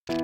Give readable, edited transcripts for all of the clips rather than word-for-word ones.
¿Por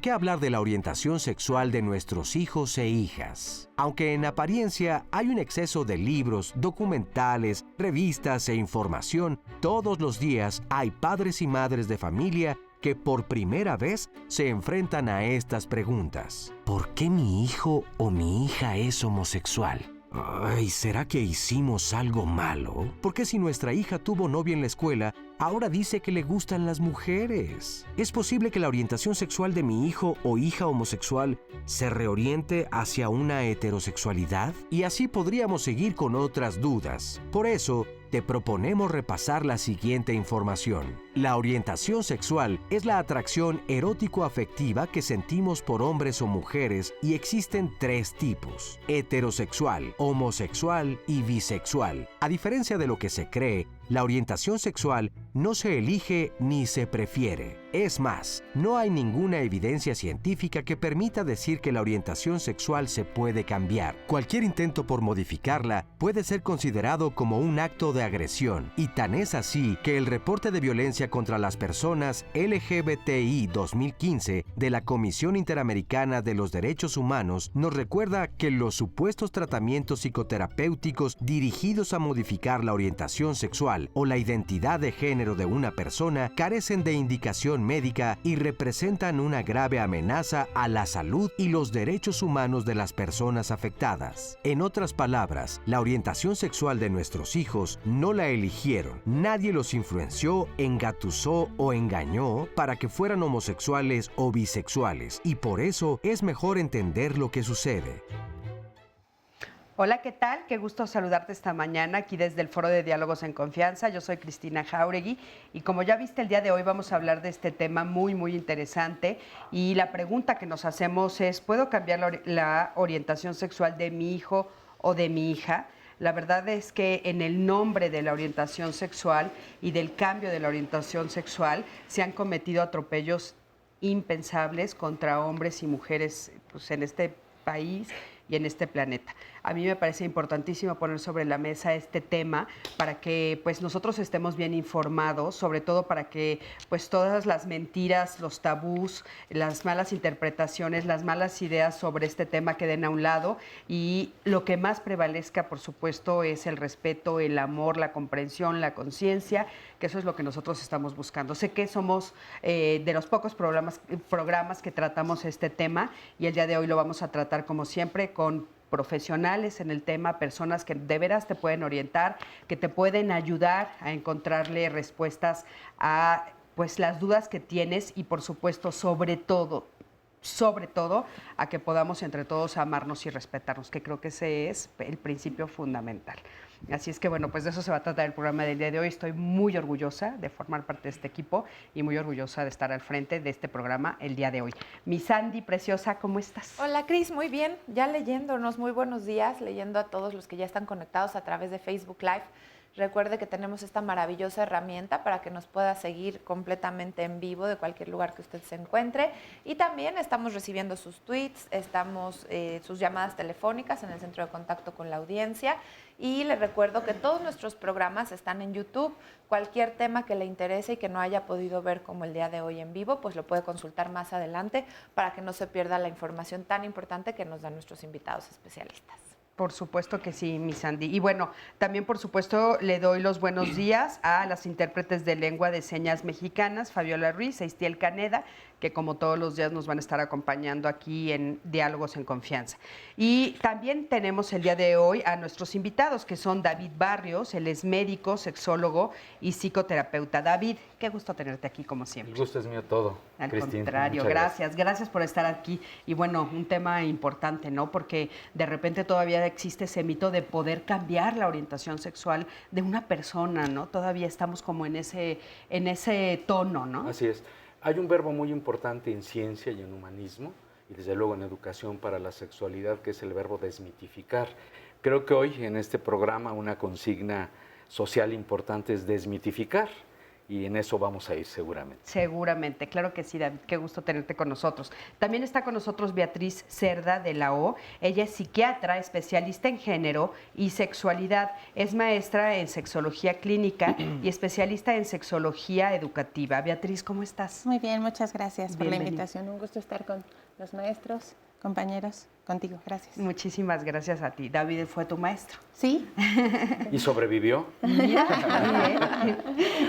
qué hablar de la orientación sexual de nuestros hijos e hijas? Aunque en apariencia hay un exceso de libros, documentales, revistas e información, todos los días hay padres y madres de familia que por primera vez se enfrentan a estas preguntas. ¿Por qué mi hijo o mi hija es homosexual? Ay, ¿será que hicimos algo malo? ¿Por qué si nuestra hija tuvo novia en la escuela, ahora dice que le gustan las mujeres? ¿Es posible que la orientación sexual de mi hijo o hija homosexual se reoriente hacia una heterosexualidad? Y así podríamos seguir con otras dudas. Por eso, te proponemos repasar la siguiente información. La orientación sexual es la atracción erótico-afectiva que sentimos por hombres o mujeres y existen tres tipos: heterosexual, homosexual y bisexual. A diferencia de lo que se cree, la orientación sexual no se elige ni se prefiere. Es más, no hay ninguna evidencia científica que permita decir que la orientación sexual se puede cambiar. Cualquier intento por modificarla puede ser considerado como un acto de agresión, y tan es así que el reporte de violencia contra las personas LGBTI 2015 de la Comisión Interamericana de los Derechos Humanos nos recuerda que los supuestos tratamientos psicoterapéuticos dirigidos a modificar la orientación sexual o la identidad de género de una persona carecen de indicación médica y representan una grave amenaza a la salud y los derechos humanos de las personas afectadas. En otras palabras, la orientación sexual de nuestros hijos no la eligieron. Nadie los influenció, engatusó o engañó para que fueran homosexuales o bisexuales, y por eso es mejor entender lo que sucede. Hola, ¿qué tal? Qué gusto saludarte esta mañana aquí desde el Foro de Diálogos en Confianza. Yo soy Cristina Jáuregui y como ya viste, el día de hoy vamos a hablar de este tema muy interesante, y la pregunta que nos hacemos es: ¿puedo cambiar la orientación sexual de mi hijo o de mi hija? La verdad es que en el nombre de la orientación sexual y del cambio de la orientación sexual se han cometido atropellos impensables contra hombres y mujeres, pues, en este país y en este planeta. A mí me parece importantísimo poner sobre la mesa este tema para que pues nosotros estemos bien informados, sobre todo para que pues todas las mentiras, los tabús, las malas interpretaciones, las malas ideas sobre este tema queden a un lado, y lo que más prevalezca, por supuesto, es el respeto, el amor, la comprensión, la conciencia, que eso es lo que nosotros estamos buscando. Sé que somos de los pocos programas que tratamos este tema, y el día de hoy lo vamos a tratar, como siempre, con profesionales en el tema, personas que de veras te pueden orientar, que te pueden ayudar a encontrarle respuestas a pues las dudas que tienes, y por supuesto, sobre todo, a que podamos entre todos amarnos y respetarnos, que creo que ese es el principio fundamental. Así es que bueno, pues de eso se va a tratar el programa del día de hoy. Estoy muy orgullosa de formar parte de este equipo y muy orgullosa de estar al frente de este programa el día de hoy. Mi Sandy preciosa, ¿cómo estás? Hola Cris, muy bien, ya leyéndonos, muy buenos días, leyendo a todos los que ya están conectados a través de Facebook Live. Recuerde que tenemos esta maravillosa herramienta para que nos pueda seguir completamente en vivo de cualquier lugar que usted se encuentre. Y también estamos recibiendo sus tweets, sus llamadas telefónicas en el centro de contacto con la audiencia. Y le recuerdo que todos nuestros programas están en YouTube. Cualquier tema que le interese y que no haya podido ver como el día de hoy en vivo, pues lo puede consultar más adelante para que no se pierda la información tan importante que nos dan nuestros invitados especialistas. Por supuesto que sí, mi Sandy. Y bueno, también por supuesto le doy los buenos días a las intérpretes de lengua de señas mexicanas, Fabiola Ruiz e Istiel Caneda, que como todos los días nos van a estar acompañando aquí en Diálogos en Confianza. Y también tenemos el día de hoy a nuestros invitados, que son David Barrios. Él es médico, sexólogo y psicoterapeuta. David, qué gusto tenerte aquí como siempre. El gusto es mío todo. Al Cristina, contrario, gracias por estar aquí. Y bueno, un tema importante, ¿no? Porque de repente todavía existe ese mito de poder cambiar la orientación sexual de una persona, ¿no? Todavía estamos como en ese tono, ¿no? Así es. Hay un verbo muy importante en ciencia y en humanismo, y desde luego en educación para la sexualidad, que es el verbo desmitificar. Creo que hoy en este programa una consigna social importante es desmitificar, y en eso vamos a ir seguramente. Seguramente, claro que sí, David, qué gusto tenerte con nosotros. También está con nosotros Beatriz Cerda de la O. Ella es psiquiatra, especialista en género y sexualidad. Es maestra en sexología clínica y especialista en sexología educativa. Beatriz, ¿cómo estás? Muy bien, muchas gracias por la Bienvenida. invitación. Un gusto estar con los maestros, compañeros, contigo. Gracias. Muchísimas gracias a ti. David fue tu maestro. Sí, ¿Y sobrevivió? Mira, bien.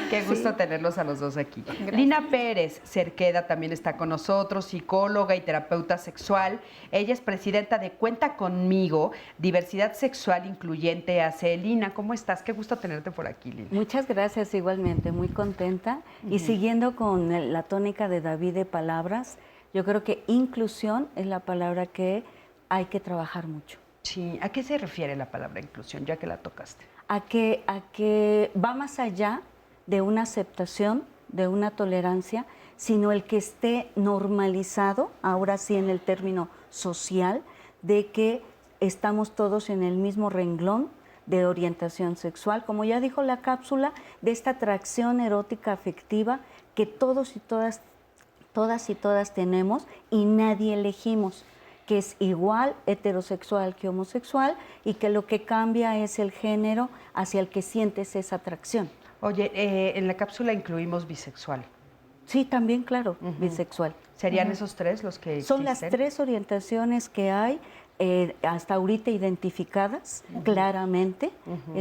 Qué gusto tenerlos a los dos aquí. Lina Pérez Cerqueda también está con nosotros, psicóloga y terapeuta sexual. Ella es presidenta de Cuenta Conmigo, Diversidad Sexual Incluyente AC. Lina, ¿cómo estás? Qué gusto tenerte por aquí, Lina. Muchas gracias, igualmente, muy contenta. Y siguiendo con la tónica de David de palabras, yo creo que inclusión es la palabra que hay que trabajar mucho. Sí, ¿a qué se refiere la palabra inclusión, ya que la tocaste? A que va más allá de una aceptación, de una tolerancia, sino el que esté normalizado, ahora sí en el término social, de que estamos todos en el mismo renglón de orientación sexual, como ya dijo la cápsula, de esta atracción erótica afectiva que todos y todas tenemos y nadie elegimos, que es igual heterosexual que homosexual y que lo que cambia es el género hacia el que sientes esa atracción. Oye, en la cápsula incluimos bisexual. Sí, también, claro, bisexual. ¿Serían esos tres los que Son las existen? tres orientaciones que hay hasta ahorita identificadas claramente.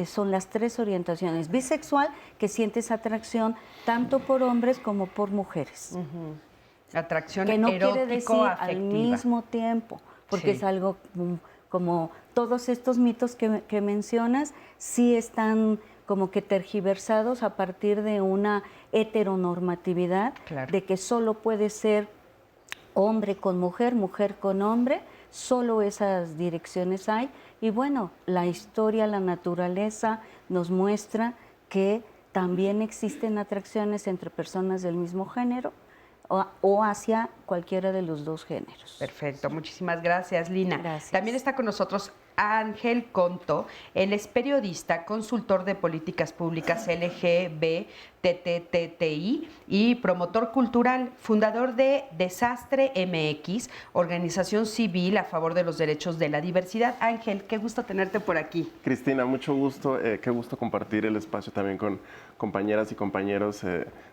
Son las tres orientaciones. Bisexual, que sientes atracción tanto por hombres como por mujeres. Atracción Que no quiere decir erótico-afectiva. al mismo tiempo, porque Sí. es algo como todos estos mitos que mencionas, sí están como que tergiversados a partir de una heteronormatividad, Claro. de que solo puede ser hombre con mujer, mujer con hombre, solo esas direcciones hay. Y bueno, la historia, la naturaleza nos muestra que también existen atracciones entre personas del mismo género o hacia cualquiera de los dos géneros. Perfecto, muchísimas gracias, Lina. Gracias. También está con nosotros Ángel Conto. Él es periodista, consultor de políticas públicas LGBTTI y promotor cultural, fundador de Desastre MX, organización civil a favor de los derechos de la diversidad. Ángel, qué gusto tenerte por aquí. Cristina, mucho gusto. Qué gusto compartir el espacio también con compañeras y compañeros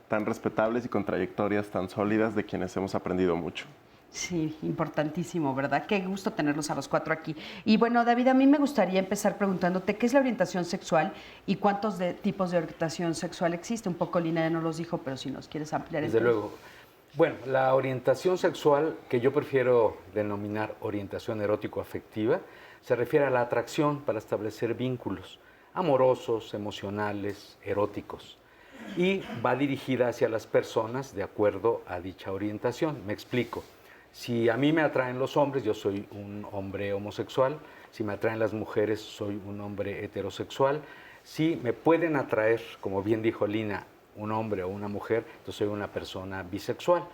tan respetables y con trayectorias tan sólidas de quienes hemos aprendido mucho. Sí, importantísimo, ¿verdad? Qué gusto tenerlos a los cuatro aquí. Y bueno, David, a mí me gustaría empezar preguntándote qué es la orientación sexual y cuántos tipos de orientación sexual existe. Un poco Lina ya nos los dijo, pero si nos quieres ampliar. Desde luego. Bueno, la orientación sexual, que yo prefiero denominar orientación erótico-afectiva, se refiere a la atracción para establecer vínculos amorosos, emocionales, eróticos, y va dirigida hacia las personas de acuerdo a dicha orientación. Me explico. Si a mí me atraen los hombres, yo soy un hombre homosexual. Si me atraen las mujeres, soy un hombre heterosexual. Si me pueden atraer, como bien dijo Lina, un hombre o una mujer, entonces soy una persona bisexual.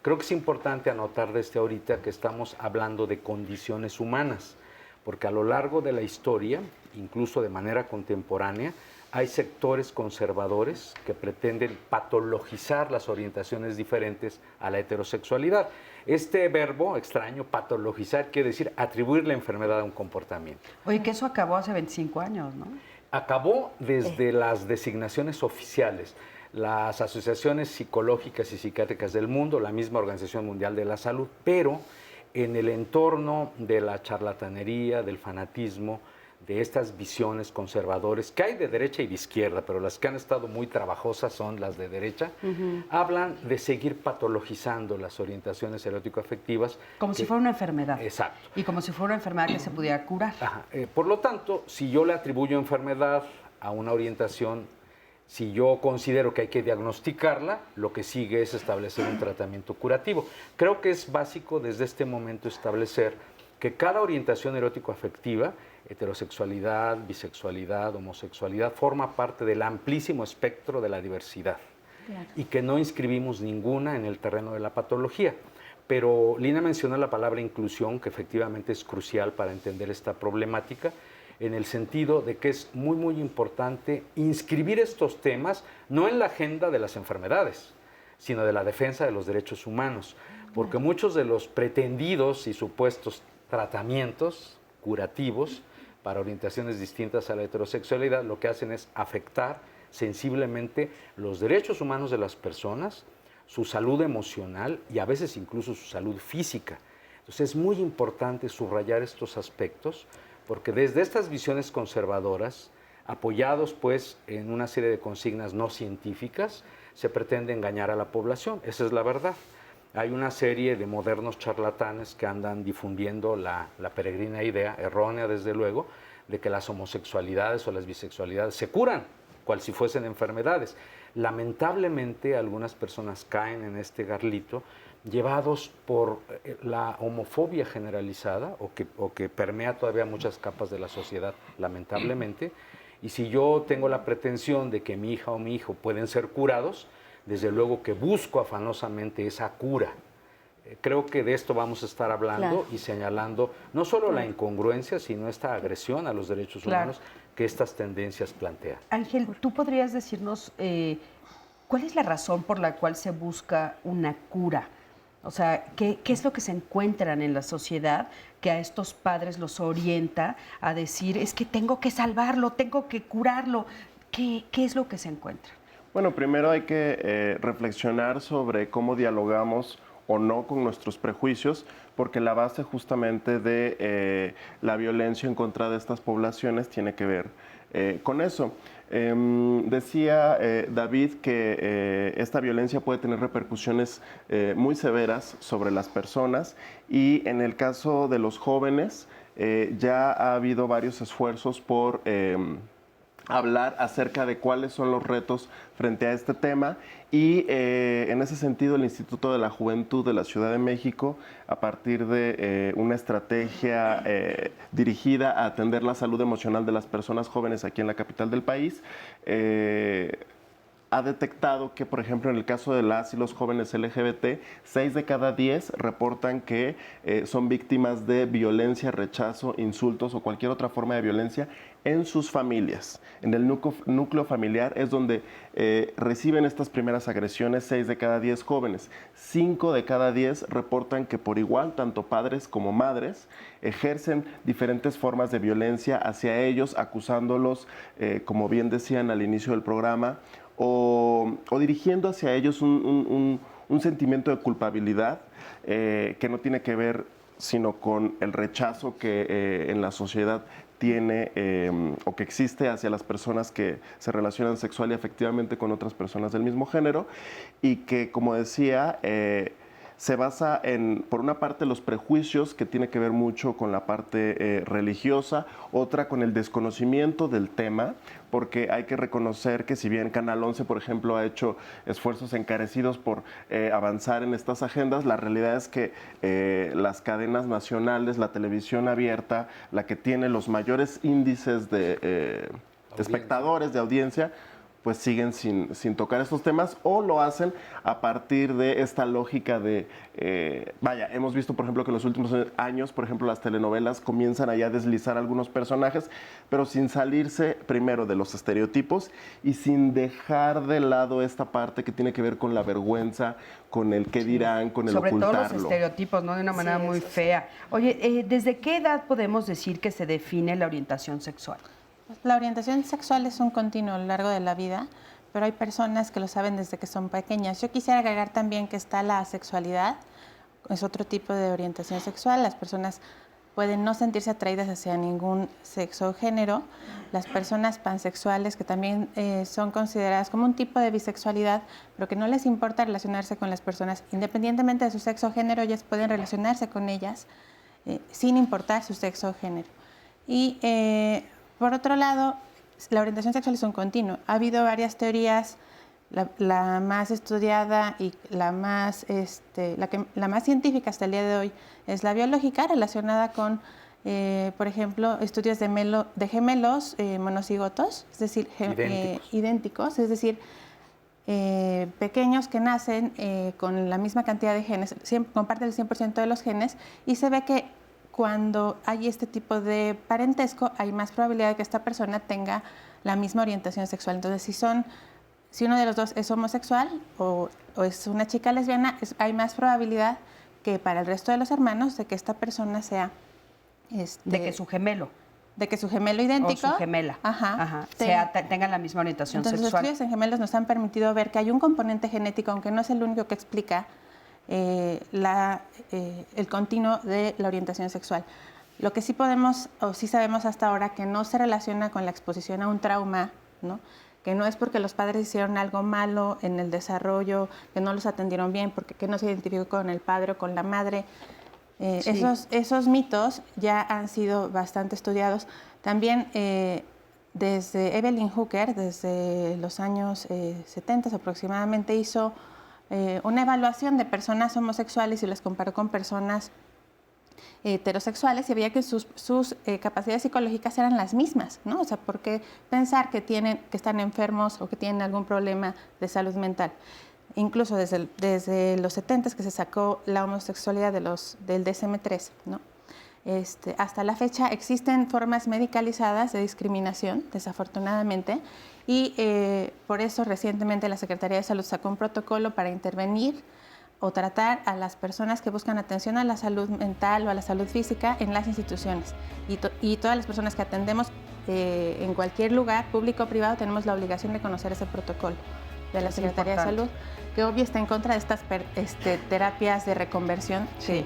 Creo que es importante anotar desde ahorita que estamos hablando de condiciones humanas, porque a lo largo de la historia, incluso de manera contemporánea, hay sectores conservadores que pretenden patologizar las orientaciones diferentes a la heterosexualidad. Este verbo extraño, patologizar, quiere decir atribuir la enfermedad a un comportamiento. Oye, que eso acabó hace 25 años, ¿no? Acabó desde las designaciones oficiales. Las asociaciones psicológicas y psiquiátricas del mundo, la misma Organización Mundial de la Salud, pero en el entorno de la charlatanería, del fanatismo, de estas visiones conservadoras que hay de derecha y de izquierda, pero las que han estado muy trabajosas son las de derecha, hablan de seguir patologizando las orientaciones erótico-afectivas. Como si fuera una enfermedad. Exacto. Y como si fuera una enfermedad que se pudiera curar. Ajá. Por lo tanto, si yo le atribuyo enfermedad a una orientación, si yo considero que hay que diagnosticarla, lo que sigue es establecer un tratamiento curativo. Creo que es básico desde este momento establecer que cada orientación erótico-afectiva, heterosexualidad, bisexualidad, homosexualidad, forma parte del amplísimo espectro de la diversidad. y que no inscribimos ninguna en el terreno de la patología. Pero Lina menciona la palabra inclusión, que efectivamente es crucial para entender esta problemática, en el sentido de que es muy, muy importante inscribir estos temas no en la agenda de las enfermedades, sino de la defensa de los derechos humanos, porque muchos de los pretendidos y supuestos tratamientos curativos para orientaciones distintas a la heterosexualidad lo que hacen es afectar sensiblemente los derechos humanos de las personas, su salud emocional y a veces incluso su salud física. Entonces es muy importante subrayar estos aspectos, porque desde estas visiones conservadoras, apoyados pues en una serie de consignas no científicas, se pretende engañar a la población. Esa es la verdad. Hay una serie de modernos charlatanes que andan difundiendo la peregrina idea, errónea desde luego, de que las homosexualidades o las bisexualidades se curan, cual si fuesen enfermedades. Lamentablemente algunas personas caen en este garlito, llevados por la homofobia generalizada o que permea todavía muchas capas de la sociedad, lamentablemente. Y si yo tengo la pretensión de que mi hija o mi hijo pueden ser curados, desde luego que busco afanosamente esa cura. Creo que de esto vamos a estar hablando y señalando no solo la incongruencia, sino esta agresión a los derechos humanos que estas tendencias plantean. Ángel, ¿tú podrías decirnos cuál es la razón por la cual se busca una cura? O sea, ¿qué es lo que se encuentran en la sociedad que a estos padres los orienta a decir, es que tengo que salvarlo, tengo que curarlo? ¿Qué es lo que se encuentra? Bueno, primero hay que reflexionar sobre cómo dialogamos o no con nuestros prejuicios, porque la base justamente de la violencia en contra de estas poblaciones tiene que ver con eso. Decía David que esta violencia puede tener repercusiones muy severas sobre las personas, y en el caso de los jóvenes ya ha habido varios esfuerzos por hablar acerca de cuáles son los retos frente a este tema, y en ese sentido el Instituto de la Juventud de la Ciudad de México, a partir de una estrategia dirigida a atender la salud emocional de las personas jóvenes aquí en la capital del país, ha detectado que, por ejemplo, en el caso de las y los jóvenes LGBT, 6 de cada 10 reportan que son víctimas de violencia, rechazo, insultos o cualquier otra forma de violencia en sus familias. En el núcleo familiar es donde reciben estas primeras agresiones 6 de cada 10 jóvenes. 5 de cada 10 reportan que por igual, tanto padres como madres, ejercen diferentes formas de violencia hacia ellos, acusándolos, como bien decían al inicio del programa, o dirigiendo hacia ellos un sentimiento de culpabilidad que no tiene que ver sino con el rechazo que en la sociedad tiene o que existe hacia las personas que se relacionan sexual y afectivamente con otras personas del mismo género, y que, como decía, se basa en, por una parte, los prejuicios, que tiene que ver mucho con la parte religiosa, otra con el desconocimiento del tema, porque hay que reconocer que si bien Canal 11, por ejemplo, ha hecho esfuerzos encarecidos por avanzar en estas agendas, la realidad es que las cadenas nacionales, la televisión abierta, la que tiene los mayores índices de espectadores, de audiencia, pues siguen sin tocar estos temas, o lo hacen a partir de esta lógica de, hemos visto, por ejemplo, que en los últimos años, por ejemplo, las telenovelas comienzan allá a deslizar algunos personajes, pero sin salirse primero de los estereotipos y sin dejar de lado esta parte que tiene que ver con la vergüenza, con el qué dirán, con el ocultarlo. Sobre todo los estereotipos, ¿no? De una manera muy fea. Oye, ¿desde qué edad podemos decir que se define la orientación sexual? La orientación sexual es un continuo a lo largo de la vida, pero hay personas que lo saben desde que son pequeñas. Yo quisiera agregar también que está la asexualidad, es otro tipo de orientación sexual. Las personas pueden no sentirse atraídas hacia ningún sexo o género. Las personas pansexuales, que también son consideradas como un tipo de bisexualidad, pero que no les importa relacionarse con las personas, independientemente de su sexo o género, ellas pueden relacionarse con ellas sin importar su sexo o género. Y por otro lado, la orientación sexual es un continuo. Ha habido varias teorías, la más estudiada y la más científica hasta el día de hoy es la biológica, relacionada con, por ejemplo, estudios de gemelos monocigotos, es decir, idénticos, es decir, pequeños que nacen con la misma cantidad de genes, comparten el 100% de los genes, y se ve que cuando hay este tipo de parentesco hay más probabilidad de que esta persona tenga la misma orientación sexual. Entonces, si uno de los dos es homosexual o es una chica lesbiana, hay más probabilidad que para el resto de los hermanos de que esta persona sea... de que su gemelo. De que su gemelo idéntico... O su gemela. Tengan la misma orientación sexual. Entonces, los estudios en gemelos nos han permitido ver que hay un componente genético, aunque no es el único que explica el continuo de la orientación sexual. Lo que sí podemos, o sí sabemos hasta ahora, que no se relaciona con la exposición a un trauma, ¿no? Que no es porque los padres hicieron algo malo en el desarrollo, que no los atendieron bien, porque que no se identificó con el padre o con la madre. Sí. Esos mitos ya han sido bastante estudiados. También desde Evelyn Hooker, desde los años 70 aproximadamente, hizo una evaluación de personas homosexuales y las comparó con personas heterosexuales y veía que sus capacidades psicológicas eran las mismas, ¿no? O sea, ¿por qué pensar que están enfermos o que tienen algún problema de salud mental? Incluso desde los 70 que se sacó la homosexualidad del DSM-3, ¿no? Hasta la fecha existen formas medicalizadas de discriminación, desafortunadamente, y por eso recientemente la Secretaría de Salud sacó un protocolo para intervenir o tratar a las personas que buscan atención a la salud mental o a la salud física en las instituciones. Y todas las personas que atendemos en cualquier lugar, público o privado, tenemos la obligación de conocer ese protocolo de la Secretaría de Salud, que obvio está en contra de estas terapias de reconversión. Sí.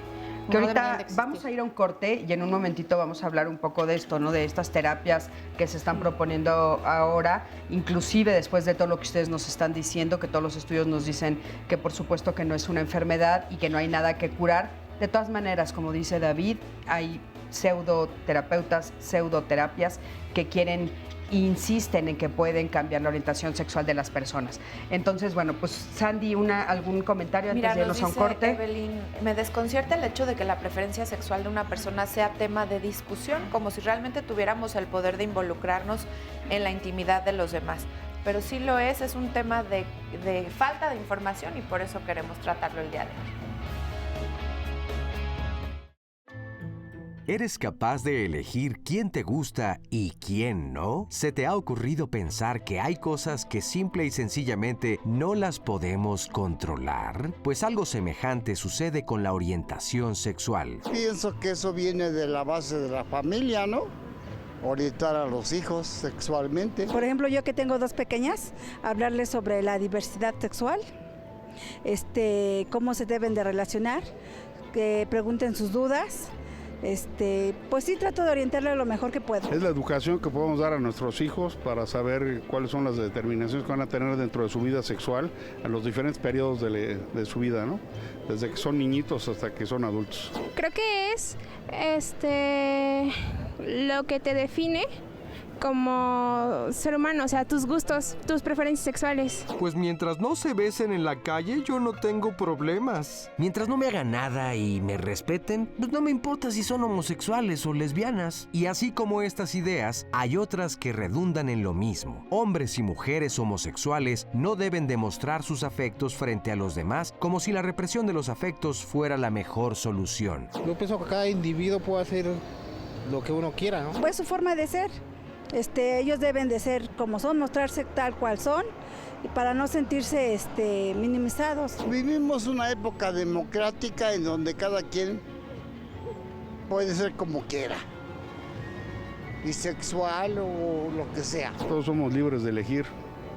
Que ahorita vamos a ir a un corte y en un momentito vamos a hablar un poco de esto, ¿no? De estas terapias que se están proponiendo ahora, inclusive después de todo lo que ustedes nos están diciendo, que todos los estudios nos dicen que por supuesto que no es una enfermedad y que no hay nada que curar. De todas maneras, como dice David, hay pseudoterapeutas, pseudoterapias que insisten en que pueden cambiar la orientación sexual de las personas. Entonces, bueno, pues Sandy, ¿algún comentario antes de irnos a un corte? Evelyn, me desconcierta el hecho de que la preferencia sexual de una persona sea tema de discusión, como si realmente tuviéramos el poder de involucrarnos en la intimidad de los demás. Pero sí lo es un tema de falta de información y por eso queremos tratarlo el día de hoy. ¿Eres capaz de elegir quién te gusta y quién no? ¿Se te ha ocurrido pensar que hay cosas que simple y sencillamente no las podemos controlar? Pues algo semejante sucede con la orientación sexual. Pienso que eso viene de la base de la familia, ¿no? Orientar a los hijos sexualmente. Por ejemplo, yo que tengo 2 pequeñas, hablarles sobre la diversidad sexual, cómo se deben de relacionar, que pregunten sus dudas. Pues sí, trato de orientarle lo mejor que puedo. Es la educación que podemos dar a nuestros hijos para saber cuáles son las determinaciones que van a tener dentro de su vida sexual a los diferentes periodos de su vida, ¿no? Desde que son niñitos hasta que son adultos. Creo que es lo que te define como ser humano, o sea, tus gustos, tus preferencias sexuales. Pues mientras no se besen en la calle, yo no tengo problemas. Mientras no me hagan nada y me respeten, pues no me importa si son homosexuales o lesbianas. Y así como estas ideas, hay otras que redundan en lo mismo. Hombres y mujeres homosexuales no deben demostrar sus afectos frente a los demás como si la represión de los afectos fuera la mejor solución. Yo pienso que cada individuo puede hacer lo que uno quiera, ¿no? Pues su forma de ser. Ellos deben de ser como son, mostrarse tal cual son, y para no sentirse minimizados. Vivimos una época democrática en donde cada quien puede ser como quiera, bisexual o lo que sea. Todos somos libres de elegir.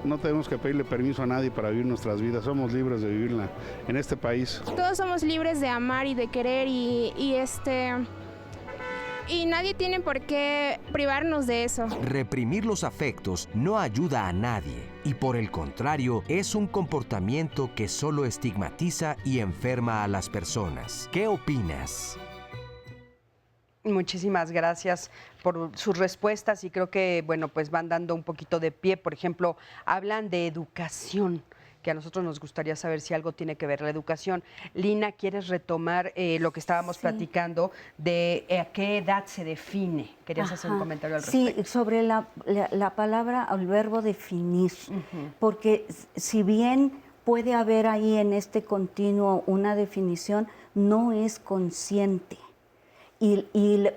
No tenemos que pedirle permiso a nadie para vivir nuestras vidas. Somos libres de vivirla en este país. Todos somos libres de amar y de querer y nadie tiene por qué privarnos de eso. Reprimir los afectos no ayuda a nadie y por el contrario es un comportamiento que solo estigmatiza y enferma a las personas. ¿Qué opinas? Muchísimas gracias por sus respuestas y creo que, bueno, pues van dando un poquito de pie. Por ejemplo, hablan de educación. que a nosotros nos gustaría saber si algo tiene que ver la educación. Lina, ¿quieres retomar lo que estábamos platicando de a qué edad se define? ¿Querías hacer un comentario al respecto? Sí, sobre la palabra, el verbo definir, porque si bien puede haber ahí en este continuo una definición, no es consciente. Y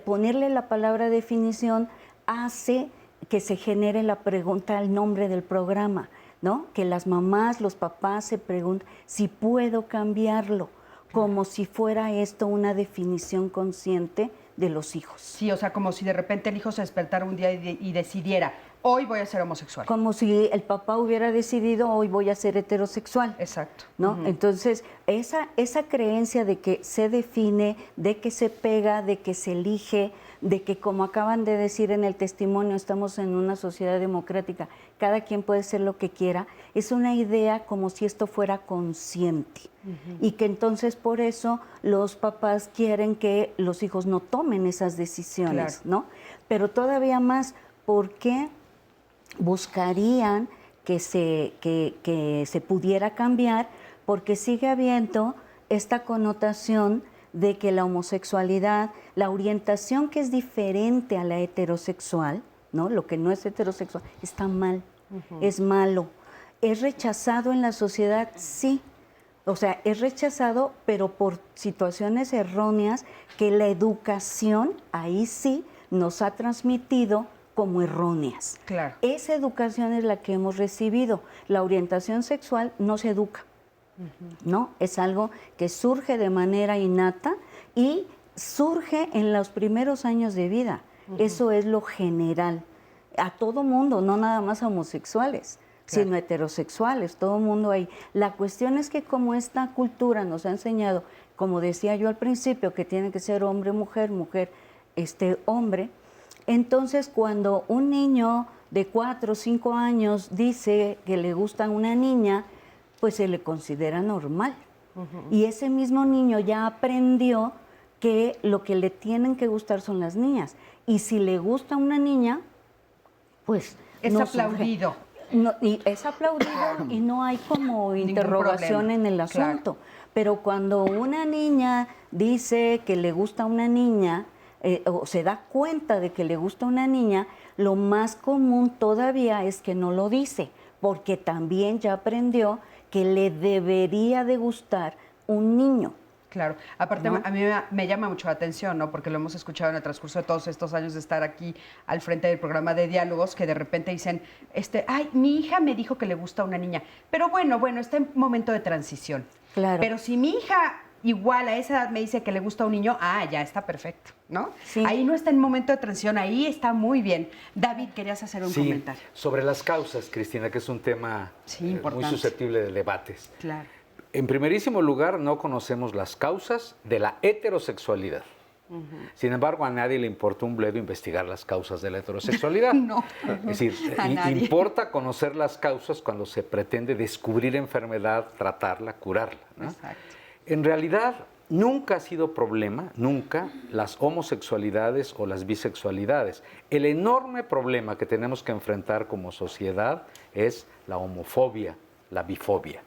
ponerle la palabra definición hace que se genere la pregunta al nombre del programa, ¿no? Que las mamás, los papás se preguntan si puedo cambiarlo, como si fuera esto una definición consciente de los hijos. Sí, o sea, como si de repente el hijo se despertara un día y decidiera, hoy voy a ser homosexual. Como si el papá hubiera decidido, hoy voy a ser heterosexual. Exacto. ¿No? Entonces, esa creencia de que se define, de que se pega, de que se elige, de que, como acaban de decir en el testimonio, estamos en una sociedad democrática, cada quien puede ser lo que quiera, es una idea como si esto fuera consciente. Y que entonces por eso los papás quieren que los hijos no tomen esas decisiones, ¿no? Pero todavía más, ¿por qué buscarían que se pudiera cambiar? Porque sigue habiendo esta connotación de que la homosexualidad, la orientación que es diferente a la heterosexual, ¿no? Lo que no es heterosexual, está mal, es malo. ¿Es rechazado en la sociedad? Sí. O sea, es rechazado, pero por situaciones erróneas que la educación, ahí sí, nos ha transmitido como erróneas. Claro. Esa educación es la que hemos recibido. La orientación sexual no se educa, ¿no? Es algo que surge de manera innata y surge en los primeros años de vida. Eso es lo general. A todo mundo, no nada más a homosexuales, sino heterosexuales, todo mundo ahí. La cuestión es que como esta cultura nos ha enseñado, como decía yo al principio, que tiene que ser hombre, mujer, mujer, hombre, entonces cuando un niño de 4 o 5 años dice que le gusta una niña, pues se le considera normal. Y ese mismo niño ya aprendió que lo que le tienen que gustar son las niñas. Y si le gusta una niña, pues es no aplaudido. Surge. No, y es aplaudido y no hay como interrogación en el asunto. Pero cuando una niña dice que le gusta una niña, o se da cuenta de que le gusta una niña, lo más común todavía es que no lo dice, porque también ya aprendió que le debería de gustar un niño. Claro, aparte ¿no? A mí me llama mucho la atención, ¿no? Porque lo hemos escuchado en el transcurso de todos estos años de estar aquí al frente del programa de diálogos, que de repente dicen, ay, mi hija me dijo que le gusta una niña, pero bueno, está en momento de transición. Claro. Pero si mi hija igual a esa edad me dice que le gusta un niño, ya está perfecto, ¿no? Sí. Ahí no está en momento de transición, ahí está muy bien. David, querías hacer un comentario. Sobre las causas, Cristina, que es un tema muy susceptible de debates. Claro. En primerísimo lugar, no conocemos las causas de la heterosexualidad. Sin embargo, a nadie le importa un bledo investigar las causas de la heterosexualidad. No. Es decir, importa conocer las causas cuando se pretende descubrir enfermedad, tratarla, curarla, ¿no? Exacto. En realidad, nunca ha sido problema, nunca, las homosexualidades o las bisexualidades. El enorme problema que tenemos que enfrentar como sociedad es la homofobia, la bifobia,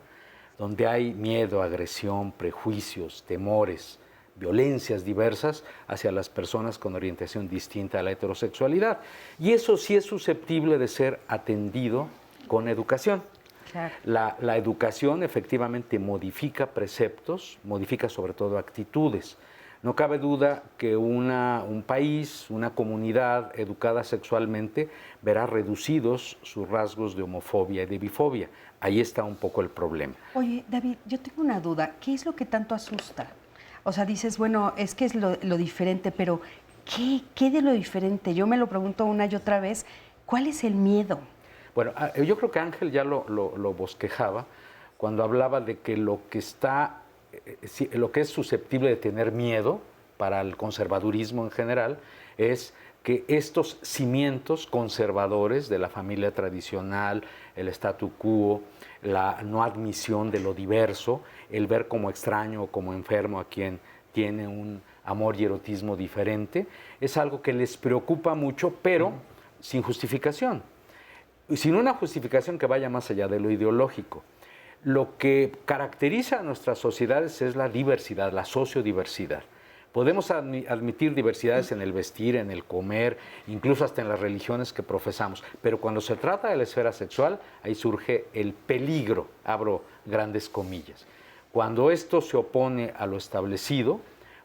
donde hay miedo, agresión, prejuicios, temores, violencias diversas hacia las personas con orientación distinta a la heterosexualidad. Y eso sí es susceptible de ser atendido con educación. Claro. La educación efectivamente modifica preceptos, modifica sobre todo actitudes. No cabe duda que un país, una comunidad educada sexualmente verá reducidos sus rasgos de homofobia y de bifobia. Ahí está un poco el problema. Oye, David, yo tengo una duda. ¿Qué es lo que tanto asusta? O sea, dices, bueno, es que es lo diferente, pero ¿qué de lo diferente? Yo me lo pregunto una y otra vez. ¿Cuál es el miedo? Bueno, yo creo que Ángel ya lo bosquejaba cuando hablaba de que lo que es susceptible de tener miedo para el conservadurismo en general es que estos cimientos conservadores de la familia tradicional, el statu quo, la no admisión de lo diverso, el ver como extraño o como enfermo a quien tiene un amor y erotismo diferente, es algo que les preocupa mucho, pero sin justificación. Sin una justificación que vaya más allá de lo ideológico. Lo que caracteriza a nuestras sociedades es la diversidad, la sociodiversidad. Podemos admitir diversidades en el vestir, en el comer, incluso hasta en las religiones que profesamos, pero cuando se trata de la esfera sexual, ahí surge el peligro, abro grandes comillas. Cuando esto se opone a lo establecido,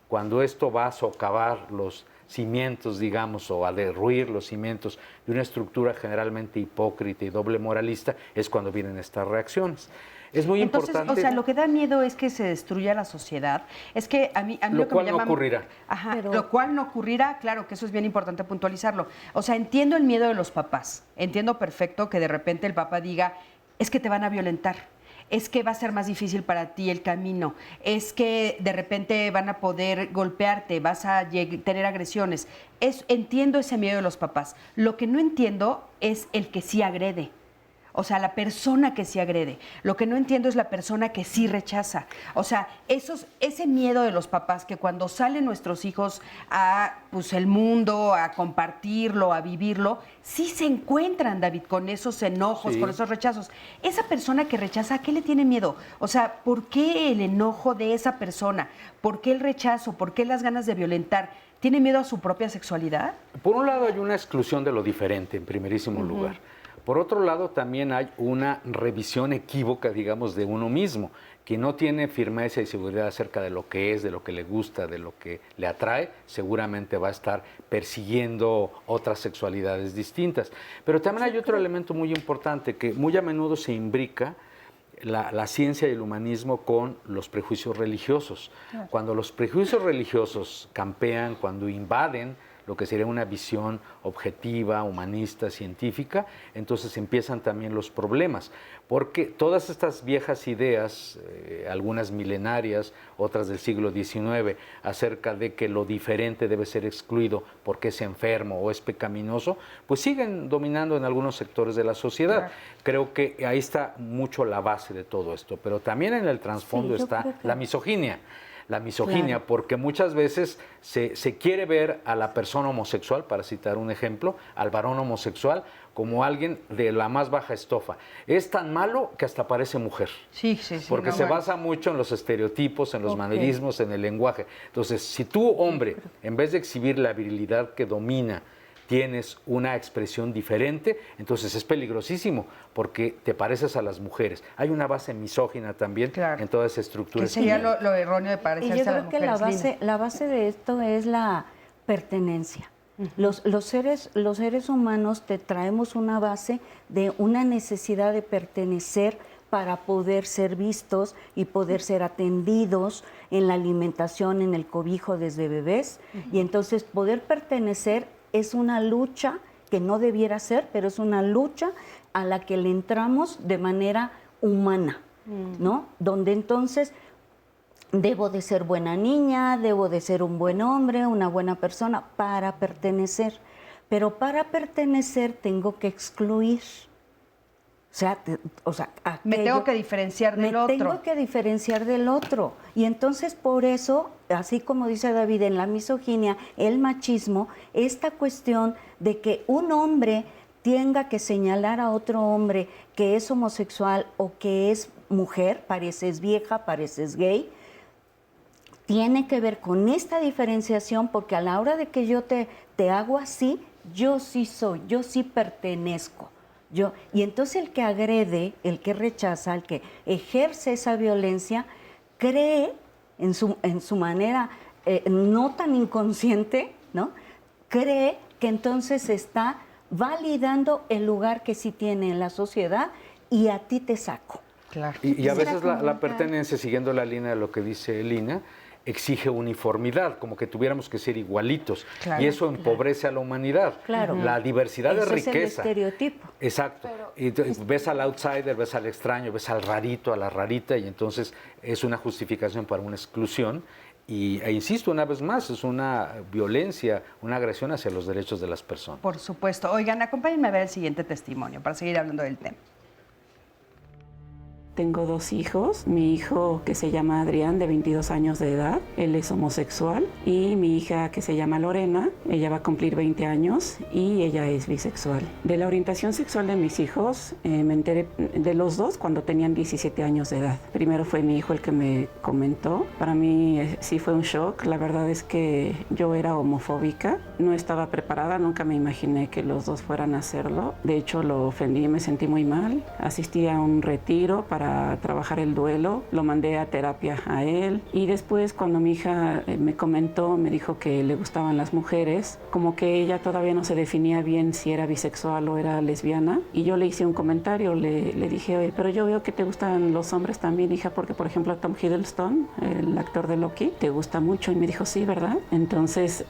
cuando esto va a socavar los cimientos, digamos, o a derruir los cimientos de una estructura generalmente hipócrita y doble moralista, es cuando vienen estas reacciones. Es muy importante. O sea, lo que da miedo es que se destruya la sociedad. Es que a mí lo cual no ocurrirá. Ajá, lo cual no ocurrirá, claro, que eso es bien importante puntualizarlo. O sea, entiendo el miedo de los papás. Entiendo perfecto que de repente el papá diga, es que te van a violentar. Es que va a ser más difícil para ti el camino, es que de repente van a poder golpearte, vas a tener agresiones. Entiendo ese miedo de los papás. Lo que no entiendo es el que sí agrede. O sea, la persona que sí agrede. Lo que no entiendo es la persona que sí rechaza. O sea, ese miedo de los papás que cuando salen nuestros hijos a el mundo, a compartirlo, a vivirlo, sí se encuentran, David, con esos enojos, con esos rechazos. Esa persona que rechaza, ¿a qué le tiene miedo? O sea, ¿por qué el enojo de esa persona? ¿Por qué el rechazo? ¿Por qué las ganas de violentar? ¿Tiene miedo a su propia sexualidad? Por un lado hay una exclusión de lo diferente, en primerísimo lugar. Por otro lado, también hay una revisión equívoca, digamos, de uno mismo, que no tiene firmeza y seguridad acerca de lo que es, de lo que le gusta, de lo que le atrae, seguramente va a estar persiguiendo otras sexualidades distintas. Pero también hay otro elemento muy importante, que muy a menudo se imbrica la ciencia y el humanismo con los prejuicios religiosos. Cuando los prejuicios religiosos campean, cuando invaden lo que sería una visión objetiva, humanista, científica, entonces empiezan también los problemas, porque todas estas viejas ideas, algunas milenarias, otras del siglo XIX, acerca de que lo diferente debe ser excluido porque es enfermo o es pecaminoso, pues siguen dominando en algunos sectores de la sociedad. Claro. Creo que ahí está mucho la base de todo esto, pero también en el trasfondo está la misoginia. La misoginia, claro, porque muchas veces se quiere ver a la persona homosexual, para citar un ejemplo, al varón homosexual, como alguien de la más baja estofa. Es tan malo que hasta parece mujer. Sí. Porque se basa mucho en los estereotipos, en los manerismos, en el lenguaje. Entonces, si tú, hombre, en vez de exhibir la virilidad que domina, tienes una expresión diferente, entonces es peligrosísimo porque te pareces a las mujeres. Hay una base misógina también en toda esa estructura. ¿Qué sería lo erróneo de parecerse a las mujeres? Y yo creo que la base de esto es la pertenencia. Los seres humanos te traemos una base de una necesidad de pertenecer para poder ser vistos y poder ser atendidos en la alimentación, en el cobijo desde bebés. Y entonces poder pertenecer es una lucha que no debiera ser, pero es una lucha a la que le entramos de manera humana, ¿no? Donde entonces debo de ser buena niña, debo de ser un buen hombre, una buena persona para pertenecer. Pero para pertenecer tengo que excluir. Me tengo que diferenciar del otro. Me tengo que diferenciar del otro. Y entonces por eso, así como dice David, en la misoginia, el machismo, esta cuestión de que un hombre tenga que señalar a otro hombre que es homosexual o que es mujer, pareces vieja, pareces gay, tiene que ver con esta diferenciación, porque a la hora de que yo te hago así, yo sí soy, yo sí pertenezco. Y entonces el que agrede, el que rechaza, el que ejerce esa violencia, cree en su manera no tan inconsciente, ¿no? Cree que entonces está validando el lugar que sí tiene en la sociedad y a ti te saco. Claro. Y a veces la pertenencia, siguiendo la línea de lo que dice Lina, exige uniformidad, como que tuviéramos que ser igualitos. Claro, y eso empobrece a la humanidad. Claro. La diversidad es riqueza. Es el estereotipo. Exacto. Y ves al outsider, ves al extraño, ves al rarito, a la rarita, y entonces es una justificación para una exclusión. E insisto una vez más, es una violencia, una agresión hacia los derechos de las personas. Por supuesto. Oigan, acompáñenme a ver el siguiente testimonio para seguir hablando del tema. Tengo 2 hijos, mi hijo que se llama Adrián de 22 años de edad, él es homosexual, y mi hija que se llama Lorena, ella va a cumplir 20 años y ella es bisexual. De la orientación sexual de mis hijos me enteré de los dos cuando tenían 17 años de edad. Primero fue mi hijo el que me comentó, para mí sí fue un shock, la verdad es que yo era homofóbica, no estaba preparada, nunca me imaginé que los dos fueran a hacerlo, de hecho lo ofendí, me sentí muy mal, asistí a un retiro para trabajar el duelo, lo mandé a terapia a él y después cuando mi hija me comentó, me dijo que le gustaban las mujeres, como que ella todavía no se definía bien si era bisexual o era lesbiana y yo le hice un comentario, le dije, oye, pero yo veo que te gustan los hombres también, hija, porque por ejemplo Tom Hiddleston, el actor de Loki, te gusta mucho y me dijo, sí, ¿verdad? Entonces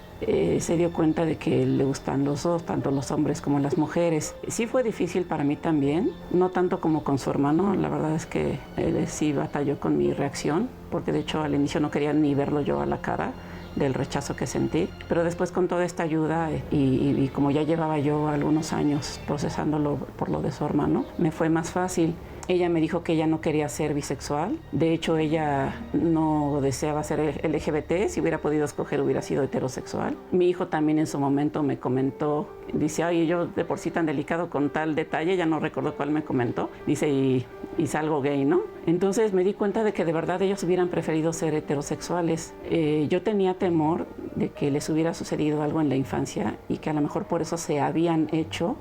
se dio cuenta de que le gustan los dos, tanto los hombres como las mujeres. Sí fue difícil para mí también, no tanto como con su hermano, la verdad es que él sí batalló con mi reacción, porque de hecho al inicio no quería ni verlo yo a la cara del rechazo que sentí, pero después con toda esta ayuda y como ya llevaba yo algunos años procesándolo por lo de su hermano, me fue más fácil. Ella me dijo que ella no quería ser bisexual. De hecho, ella no deseaba ser LGBT. Si hubiera podido escoger, hubiera sido heterosexual. Mi hijo también en su momento me comentó, dice, ay, yo de por sí tan delicado con tal detalle, ya no recuerdo cuál me comentó. Dice, y salgo gay, ¿no? Entonces me di cuenta de que de verdad ellos hubieran preferido ser heterosexuales. Yo tenía temor de que les hubiera sucedido algo en la infancia y que a lo mejor por eso se habían hecho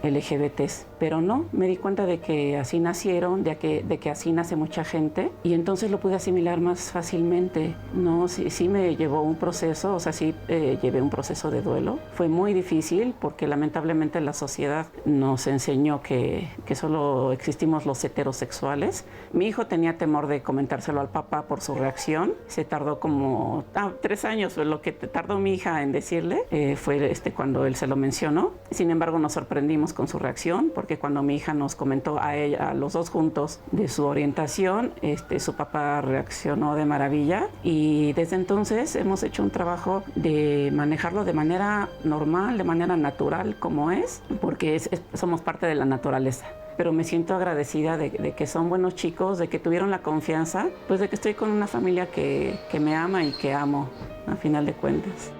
LGBTs. Pero no, me di cuenta de que así nacieron, de que así nace mucha gente y entonces lo pude asimilar más fácilmente. No, sí me llevó un proceso, o sea, sí llevé un proceso de duelo. Fue muy difícil porque lamentablemente la sociedad nos enseñó que solo existimos los heterosexuales. Mi hijo tenía temor de comentárselo al papá por su reacción. Se tardó como 3 años, lo que tardó mi hija en decirle fue cuando él se lo mencionó. Sin embargo, nos sorprendimos con su reacción porque cuando mi hija nos comentó a ella, a los dos juntos, de su orientación, su papá reaccionó de maravilla y desde entonces hemos hecho un trabajo de manejarlo de manera normal, de manera natural como es, porque somos parte de la naturaleza. Pero me siento agradecida de que son buenos chicos, de que tuvieron la confianza, pues de que estoy con una familia que me ama y que amo, a final de cuentas.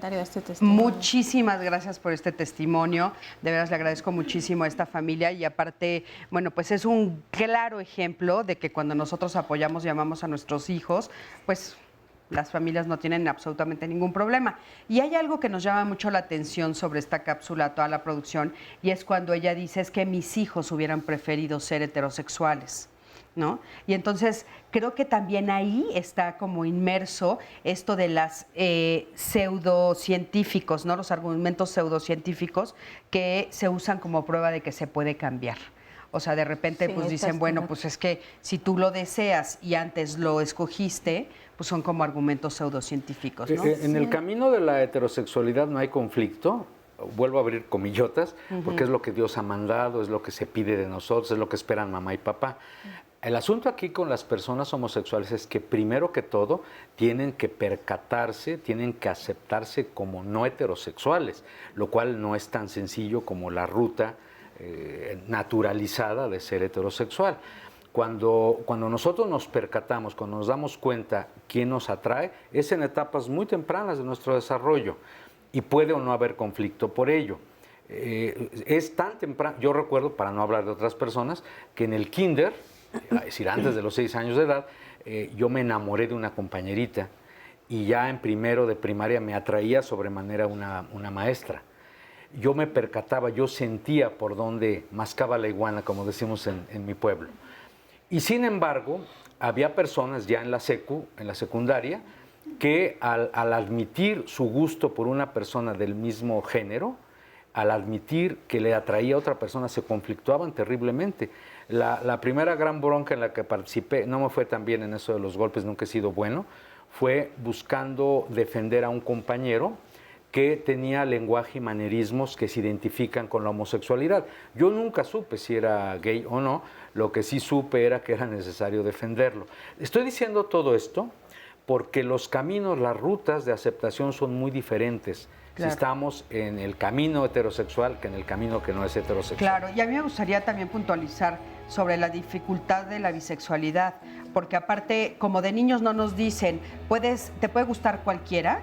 De este testimonio. Muchísimas gracias por este testimonio, de veras le agradezco muchísimo a esta familia y aparte, bueno, pues es un claro ejemplo de que cuando nosotros apoyamos y amamos a nuestros hijos, pues las familias no tienen absolutamente ningún problema. Y hay algo que nos llama mucho la atención sobre esta cápsula, toda la producción, y es cuando ella dice es que mis hijos hubieran preferido ser heterosexuales, ¿no? Y entonces creo que también ahí está como inmerso esto de las pseudocientíficos, ¿no? Los argumentos pseudocientíficos que se usan como prueba de que se puede cambiar. O sea, de repente pues dicen, bueno, pues es que si tú lo deseas y antes lo escogiste, pues son como argumentos pseudocientíficos, ¿no? En el camino de la heterosexualidad no hay conflicto. Vuelvo a abrir comillotas, porque es lo que Dios ha mandado, es lo que se pide de nosotros, es lo que esperan mamá y papá. El asunto aquí con las personas homosexuales es que primero que todo tienen que percatarse, tienen que aceptarse como no heterosexuales, lo cual no es tan sencillo como la ruta naturalizada de ser heterosexual. Cuando nosotros nos percatamos, cuando nos damos cuenta quién nos atrae, es en etapas muy tempranas de nuestro desarrollo. Y puede o no haber conflicto por ello. Es tan temprano, yo recuerdo, para no hablar de otras personas, que en el kinder, es decir, antes de los 6 años de edad, yo me enamoré de una compañerita y ya en primero de primaria me atraía sobremanera una maestra. Yo me percataba, yo sentía por dónde mascaba la iguana, como decimos en mi pueblo. Y sin embargo, había personas ya en la secundaria, que al admitir su gusto por una persona del mismo género, al admitir que le atraía a otra persona, se conflictuaban terriblemente. La primera gran bronca en la que participé, no me fue tan bien en eso de los golpes, nunca he sido bueno, fue buscando defender a un compañero que tenía lenguaje y manerismos que se identifican con la homosexualidad. Yo nunca supe si era gay o no, lo que sí supe era que era necesario defenderlo. Estoy diciendo todo esto porque los caminos, las rutas de aceptación son muy diferentes si estamos en el camino heterosexual que en el camino que no es heterosexual. Claro, y a mí me gustaría también puntualizar sobre la dificultad de la bisexualidad, porque aparte, como de niños no nos dicen, te puede gustar cualquiera,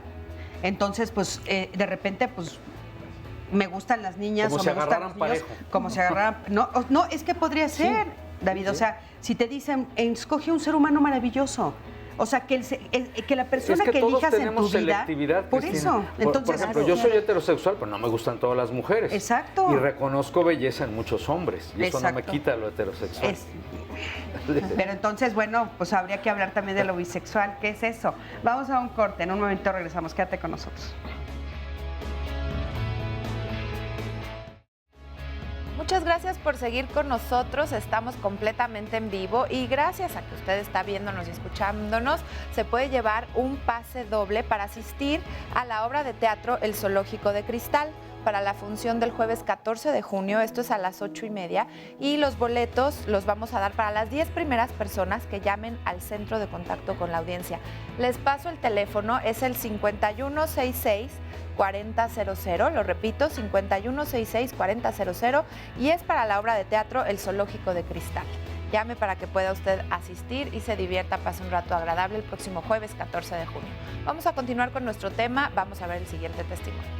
entonces pues de repente pues me gustan las niñas como o si me gustan los niños, como si agarraran, no, es que podría ser, sí, David, sí. O sea, si te dicen, escoge un ser humano maravilloso. O sea, que la persona que elijas en tu vida, por eso. Entonces, por ejemplo, yo soy heterosexual, pero no me gustan todas las mujeres. Exacto. Y reconozco belleza en muchos hombres. Y eso no me quita lo heterosexual. Pero entonces, bueno, pues habría que hablar también de lo bisexual. ¿Qué es eso? Vamos a un corte. En un momento regresamos. Quédate con nosotros. Muchas gracias por seguir con nosotros, estamos completamente en vivo y gracias a que usted está viéndonos y escuchándonos, se puede llevar un pase doble para asistir a la obra de teatro El Zoológico de Cristal para la función del jueves 14 de junio, esto es a las 8:30, y los boletos los vamos a dar para las 10 primeras personas que llamen al centro de contacto con la audiencia. Les paso el teléfono, es el 5166-4000, lo repito, 5166-4000, y es para la obra de teatro El Zoológico de Cristal. Llame para que pueda usted asistir y se divierta, pase un rato agradable el próximo jueves 14 de junio. Vamos a continuar con nuestro tema, vamos a ver el siguiente testimonio.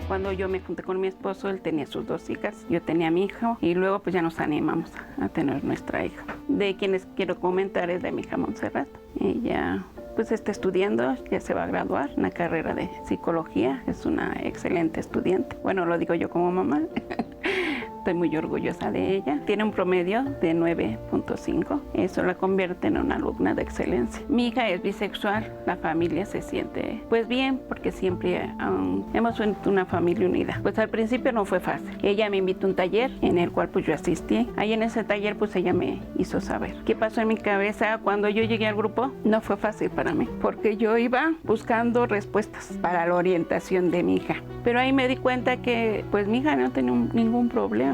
Cuando yo me junté con mi esposo, él tenía sus 2 hijas, yo tenía a mi hijo y luego pues ya nos animamos a tener nuestra hija. De quienes quiero comentar es de mi hija Montserrat. Ella pues está estudiando, ya se va a graduar en la carrera de psicología, es una excelente estudiante. Bueno, lo digo yo como mamá. Estoy muy orgullosa de ella. Tiene un promedio de 9.5. Eso la convierte en una alumna de excelencia. Mi hija es bisexual. La familia se siente pues bien porque siempre hemos sido una familia unida. Pues al principio no fue fácil. Ella me invitó a un taller en el cual pues yo asistí. Ahí en ese taller pues ella me hizo saber qué pasó en mi cabeza cuando yo llegué al grupo. No fue fácil para mí porque yo iba buscando respuestas para la orientación de mi hija. Pero ahí me di cuenta que pues mi hija no tenía ningún problema.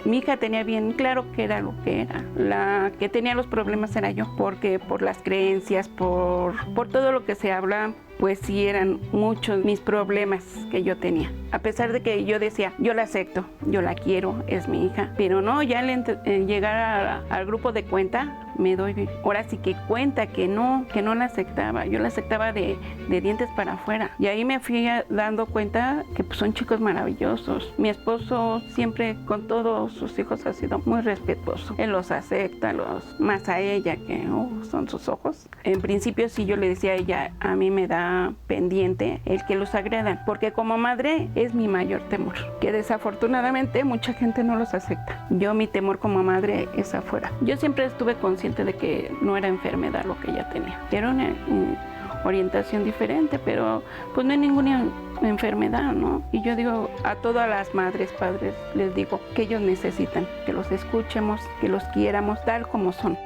Mi hija tenía bien claro qué era lo que era. La que tenía los problemas era yo, porque por las creencias, por todo lo que se habla, pues sí eran muchos mis problemas que yo tenía. A pesar de que yo decía, yo la acepto, yo la quiero, es mi hija. Pero no, ya al llegar al grupo de cuenta, me doy ahora sí que cuenta que no la aceptaba. Yo la aceptaba de dientes para afuera. Y ahí me fui dando cuenta que pues, son chicos maravillosos. Mi esposo siempre con todos sus hijos ha sido muy respetuoso. Él los acepta, más a ella que son sus ojos. En principio sí yo le decía a ella, a mí me da pendiente el que los agredan, porque como madre es mi mayor temor, que desafortunadamente mucha gente no los acepta. Yo mi temor como madre es afuera. Yo siempre estuve consciente de que no era enfermedad lo que ella tenía, era una orientación diferente, pero pues no hay ninguna enfermedad, ¿no? Y yo digo a todas las madres, padres, les digo que ellos necesitan que los escuchemos, que los quiéramos tal como son.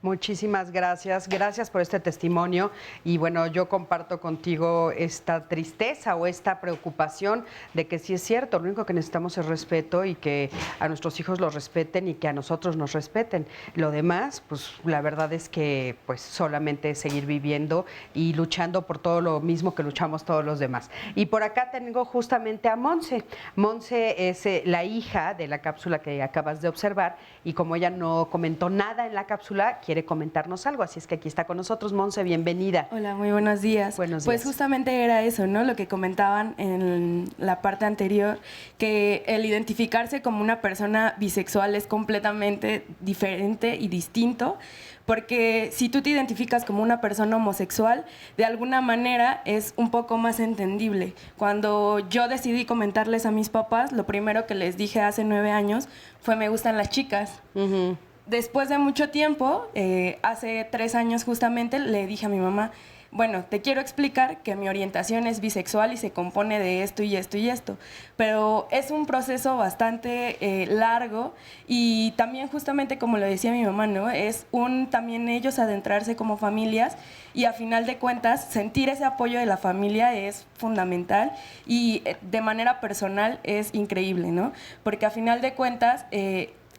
Muchísimas gracias, gracias por este testimonio y bueno, yo comparto contigo esta tristeza o esta preocupación de que sí es cierto, lo único que necesitamos es respeto y que a nuestros hijos los respeten y que a nosotros nos respeten. Lo demás, pues la verdad es que pues solamente es seguir viviendo y luchando por todo lo mismo que luchamos todos los demás. Y por acá tengo justamente a Monse. Monse es la hija de la cápsula que acabas de observar y como ella no comentó nada en la cápsula, quiere comentarnos algo, así es que aquí está con nosotros. Monse, bienvenida. Hola, muy buenos días. Buenos días. Pues justamente era eso, ¿no? Lo que comentaban en la parte anterior, que el identificarse como una persona bisexual es completamente diferente y distinto, porque si tú te identificas como una persona homosexual, de alguna manera es un poco más entendible. Cuando yo decidí comentarles a mis papás, lo primero que les dije hace 9 años fue me gustan las chicas. Después de mucho tiempo, hace 3 años justamente, le dije a mi mamá, bueno, te quiero explicar que mi orientación es bisexual y se compone de esto y esto y esto, pero es un proceso bastante largo y también justamente como lo decía mi mamá, ¿no? Es también ellos adentrarse como familias y a final de cuentas sentir ese apoyo de la familia es fundamental y de manera personal es increíble, ¿no? Porque a final de cuentas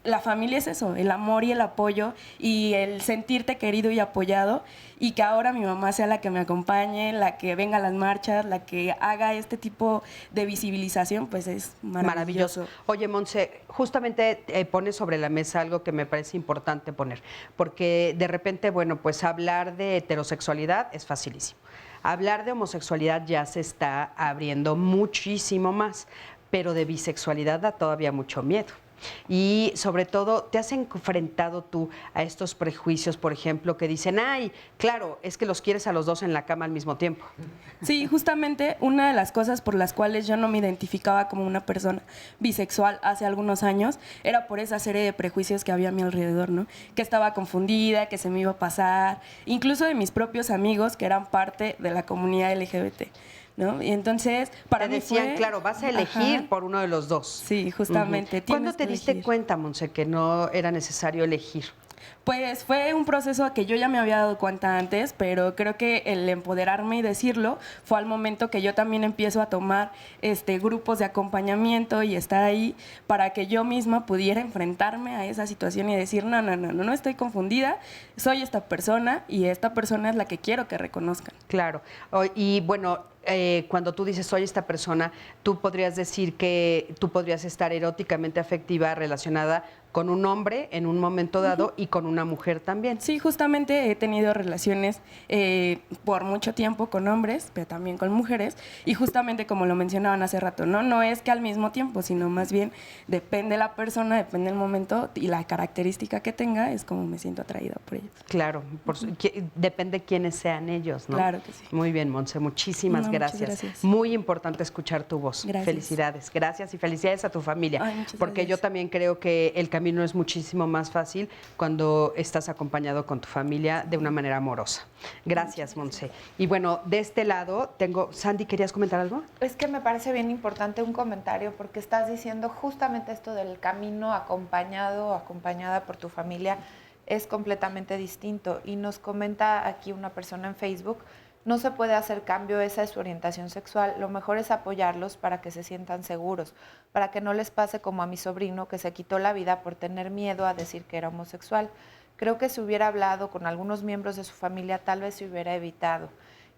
la familia es eso, el amor y el apoyo y el sentirte querido y apoyado, y que ahora mi mamá sea la que me acompañe, la que venga a las marchas, la que haga este tipo de visibilización, pues es maravilloso. Oye, Monse, justamente pones sobre la mesa algo que me parece importante poner, porque de repente, bueno, pues hablar de heterosexualidad es facilísimo. Hablar de homosexualidad ya se está abriendo muchísimo más, pero de bisexualidad da todavía mucho miedo. Y sobre todo, ¿te has enfrentado tú a estos prejuicios, por ejemplo, que dicen, ay, claro, es que los quieres a los dos en la cama al mismo tiempo? Sí, justamente una de las cosas por las cuales yo no me identificaba como una persona bisexual hace algunos años era por esa serie de prejuicios que había a mi alrededor, ¿no? Que estaba confundida, que se me iba a pasar, incluso de mis propios amigos que eran parte de la comunidad LGBT. ¿No? Y entonces, para mí decían, claro, vas a elegir por uno de los dos. Sí, justamente. ¿Cuándo te diste cuenta, Monse, que no era necesario elegir? Pues fue un proceso que yo ya me había dado cuenta antes, pero creo que el empoderarme y decirlo fue al momento que yo también empiezo a tomar grupos de acompañamiento y estar ahí para que yo misma pudiera enfrentarme a esa situación y decir, no estoy confundida, soy esta persona y esta persona es la que quiero que reconozcan. Claro, y bueno, cuando tú dices soy esta persona, tú podrías decir que tú podrías estar eróticamente afectiva relacionada con un hombre en un momento dado y con una mujer también. Sí, justamente he tenido relaciones por mucho tiempo con hombres, pero también con mujeres, y justamente como lo mencionaban hace rato, no es que al mismo tiempo, sino más bien depende la persona, depende el momento y la característica que tenga, es como me siento atraída por ellos. Claro, depende quiénes sean ellos, ¿no? Claro que sí. Muy bien, Monse, muchísimas gracias. Muy importante escuchar tu voz. Gracias. Felicidades, gracias y felicidades a tu familia. Ay, muchas porque gracias. yo también creo que el camino es muchísimo más fácil cuando estás acompañado con tu familia de una manera amorosa. Gracias, Monse. Y bueno, de este lado tengo... Sandy, ¿querías comentar algo? Es que me parece bien importante un comentario porque estás diciendo justamente esto del camino acompañado o acompañada por tu familia es completamente distinto. Y nos comenta aquí una persona en Facebook, no se puede hacer cambio, esa es su orientación sexual. Lo mejor es apoyarlos para que se sientan seguros, para que no les pase como a mi sobrino que se quitó la vida por tener miedo a decir que era homosexual. Creo que si hubiera hablado con algunos miembros de su familia, tal vez se hubiera evitado.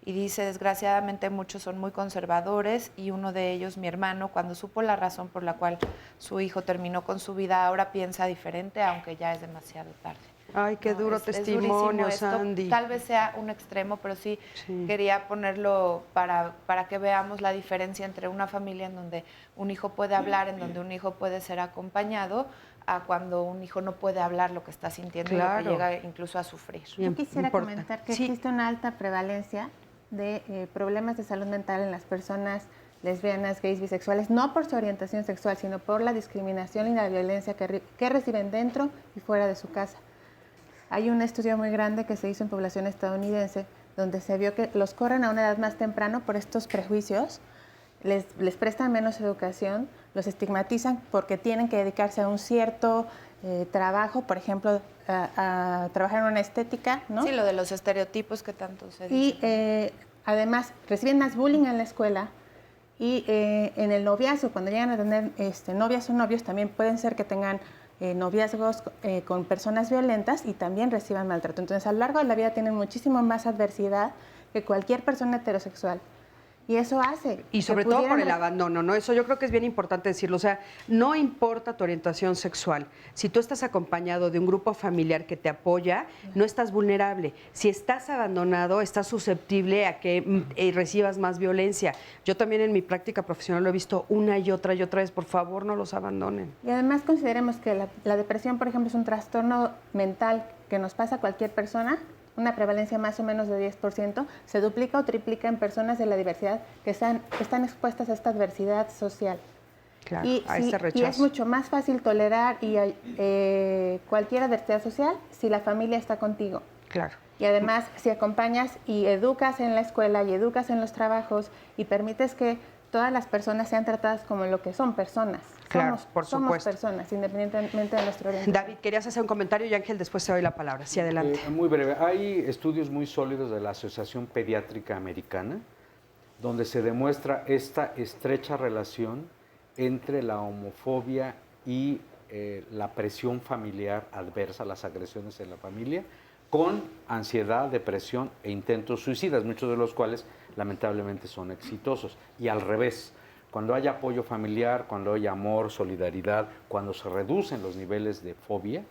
Y dice, desgraciadamente muchos son muy conservadores y uno de ellos, mi hermano, cuando supo la razón por la cual su hijo terminó con su vida, ahora piensa diferente, aunque ya es demasiado tarde. Ay, qué duro testimonio, Sandy. Tal vez sea un extremo, pero sí quería ponerlo para que veamos la diferencia entre una familia en donde un hijo puede hablar, en donde un hijo puede ser acompañado, a cuando un hijo no puede hablar lo que está sintiendo y lo que llega incluso a sufrir. Yo quisiera comentar que existe una alta prevalencia de problemas de salud mental en las personas lesbianas, gays, bisexuales, no por su orientación sexual, sino por la discriminación y la violencia que reciben dentro y fuera de su casa. Hay un estudio muy grande que se hizo en población estadounidense donde se vio que los corren a una edad más temprano por estos prejuicios, les prestan menos educación, los estigmatizan porque tienen que dedicarse a un cierto trabajo, por ejemplo, a trabajar en una estética, ¿no? Sí, lo de los estereotipos que tanto se dice. Y además reciben más bullying en la escuela y en el noviazgo, cuando llegan a tener novias o novios, también pueden ser que tengan noviazgos con personas violentas y también reciban maltrato. Entonces, a lo largo de la vida tienen muchísimo más adversidad que cualquier persona heterosexual. Y eso hace. Y sobre todo por el abandono, ¿no? Eso yo creo que es bien importante decirlo. O sea, no importa tu orientación sexual. Si tú estás acompañado de un grupo familiar que te apoya, no estás vulnerable. Si estás abandonado, estás susceptible a que recibas más violencia. Yo también en mi práctica profesional lo he visto una y otra vez. Por favor, no los abandonen. Y además consideremos que la depresión, por ejemplo, es un trastorno mental que nos pasa a cualquier persona, una prevalencia más o menos de 10%, se duplica o triplica en personas de la diversidad que están expuestas a esta adversidad social. Claro, a este rechazo. Y es mucho más fácil tolerar cualquier adversidad social si la familia está contigo. Claro. Y además, si acompañas y educas en la escuela y educas en los trabajos y permites que todas las personas sean tratadas como lo que son, personas. Claro, por supuesto. Somos personas, independientemente de nuestro orientación. David, querías hacer un comentario y Ángel, después te doy la palabra. Sí, adelante. Muy breve. Hay estudios muy sólidos de la Asociación Pediátrica Americana donde se demuestra esta estrecha relación entre la homofobia y la presión familiar adversa, las agresiones en la familia, con ansiedad, depresión e intentos suicidas, muchos de los cuales lamentablemente son exitosos. Y al revés, cuando hay apoyo familiar, cuando hay amor, solidaridad, cuando se reducen los niveles de fobia,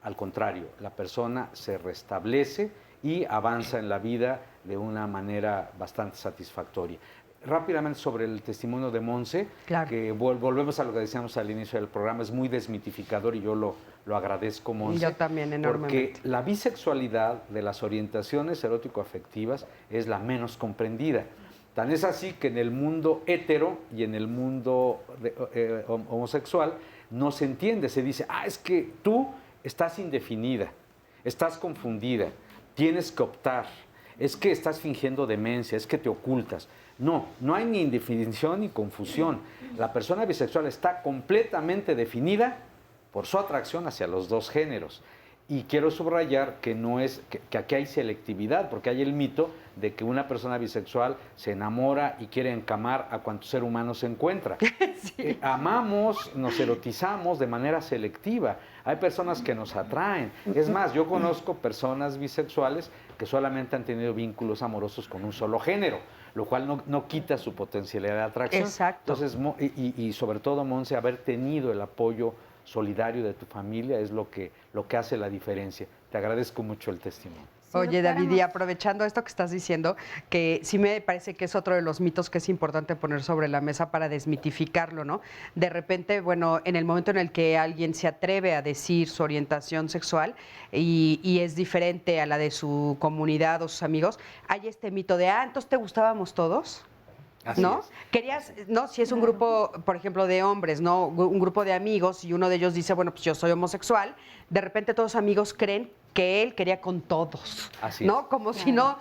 al contrario, la persona se restablece y avanza en la vida de una manera bastante satisfactoria. Rápidamente sobre el testimonio de Monse, claro, que volvemos a lo que decíamos al inicio del programa, es muy desmitificador y yo lo agradezco, Monse. Yo también, enormemente. Porque la bisexualidad de las orientaciones erótico-afectivas es la menos comprendida. Tan es así que en el mundo hetero y en el mundo homosexual no se entiende, se dice, es que tú estás indefinida, estás confundida, tienes que optar, es que estás fingiendo demencia, es que te ocultas. No, no hay ni indefinición ni confusión. La persona bisexual está completamente definida por su atracción hacia los dos géneros. Y quiero subrayar que no es que aquí hay selectividad, porque hay el mito de que una persona bisexual se enamora y quiere encamar a cuanto ser humano se encuentra. Sí. Amamos, nos erotizamos de manera selectiva. Hay personas que nos atraen. Es más, yo conozco personas bisexuales que solamente han tenido vínculos amorosos con un solo género, lo cual no quita su potencialidad de atracción. Exacto. Entonces, y sobre todo, Monse, haber tenido el apoyo solidario de tu familia es lo que hace la diferencia. Te agradezco mucho el testimonio. Oye, David, y aprovechando esto que estás diciendo, que sí me parece que es otro de los mitos que es importante poner sobre la mesa para desmitificarlo, ¿no? De repente, bueno, en el momento en el que alguien se atreve a decir su orientación sexual y es diferente a la de su comunidad o sus amigos, hay este mito de, entonces te gustábamos todos. Así ¿No? es. Querías, no, si es un grupo, por ejemplo, de hombres, ¿no? Un grupo de amigos y uno de ellos dice, bueno, pues yo soy homosexual, de repente todos los amigos creen que él quería con todos, Así ¿no? es. Como si no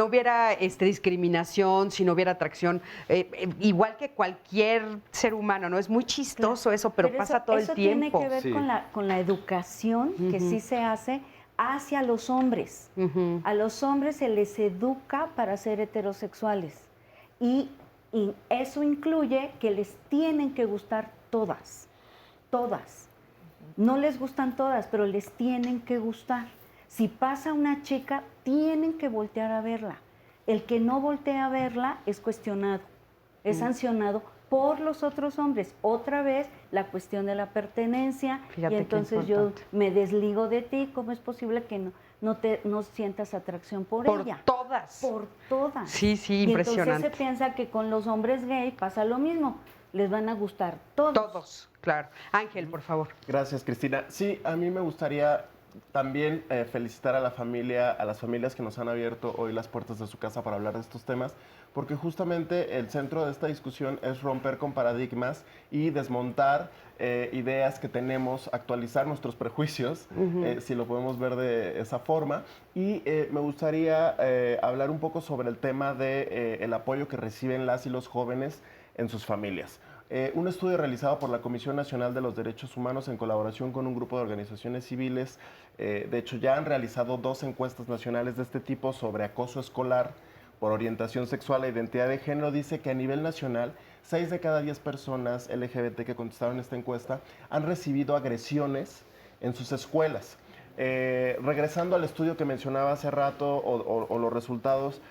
hubiera discriminación, si no hubiera atracción, igual que cualquier ser humano, ¿no? Es muy chistoso eso, pero pasa todo el tiempo. Eso tiene que ver con la educación que sí se hace hacia los hombres. A los hombres se les educa para ser heterosexuales. Y eso incluye que les tienen que gustar todas. No les gustan todas, pero les tienen que gustar. Si pasa una chica, tienen que voltear a verla. El que no voltea a verla es cuestionado, es sancionado por los otros hombres. Otra vez, la cuestión de la pertenencia. Fíjate y entonces yo me desligo de ti. ¿Cómo es posible que no sientas atracción por ella? Por todas. Sí, y impresionante. Entonces se piensa que con los hombres gay pasa lo mismo. Les van a gustar todos. Todos, claro. Ángel, por favor. Gracias, Cristina. Sí, a mí me gustaría también felicitar a la familia, a las familias que nos han abierto hoy las puertas de su casa para hablar de estos temas, porque justamente el centro de esta discusión es romper con paradigmas y desmontar ideas que tenemos, actualizar nuestros prejuicios, si lo podemos ver de esa forma. Y me gustaría hablar un poco sobre el tema de el apoyo que reciben las y los jóvenes en sus familias. Un estudio realizado por la Comisión Nacional de los Derechos Humanos en colaboración con un grupo de organizaciones civiles, de hecho ya han realizado 2 encuestas nacionales de este tipo sobre acoso escolar por orientación sexual e identidad de género, dice que a nivel nacional 6 de cada 10 personas LGBT que contestaron esta encuesta han recibido agresiones en sus escuelas. Regresando al estudio que mencionaba hace rato o los resultados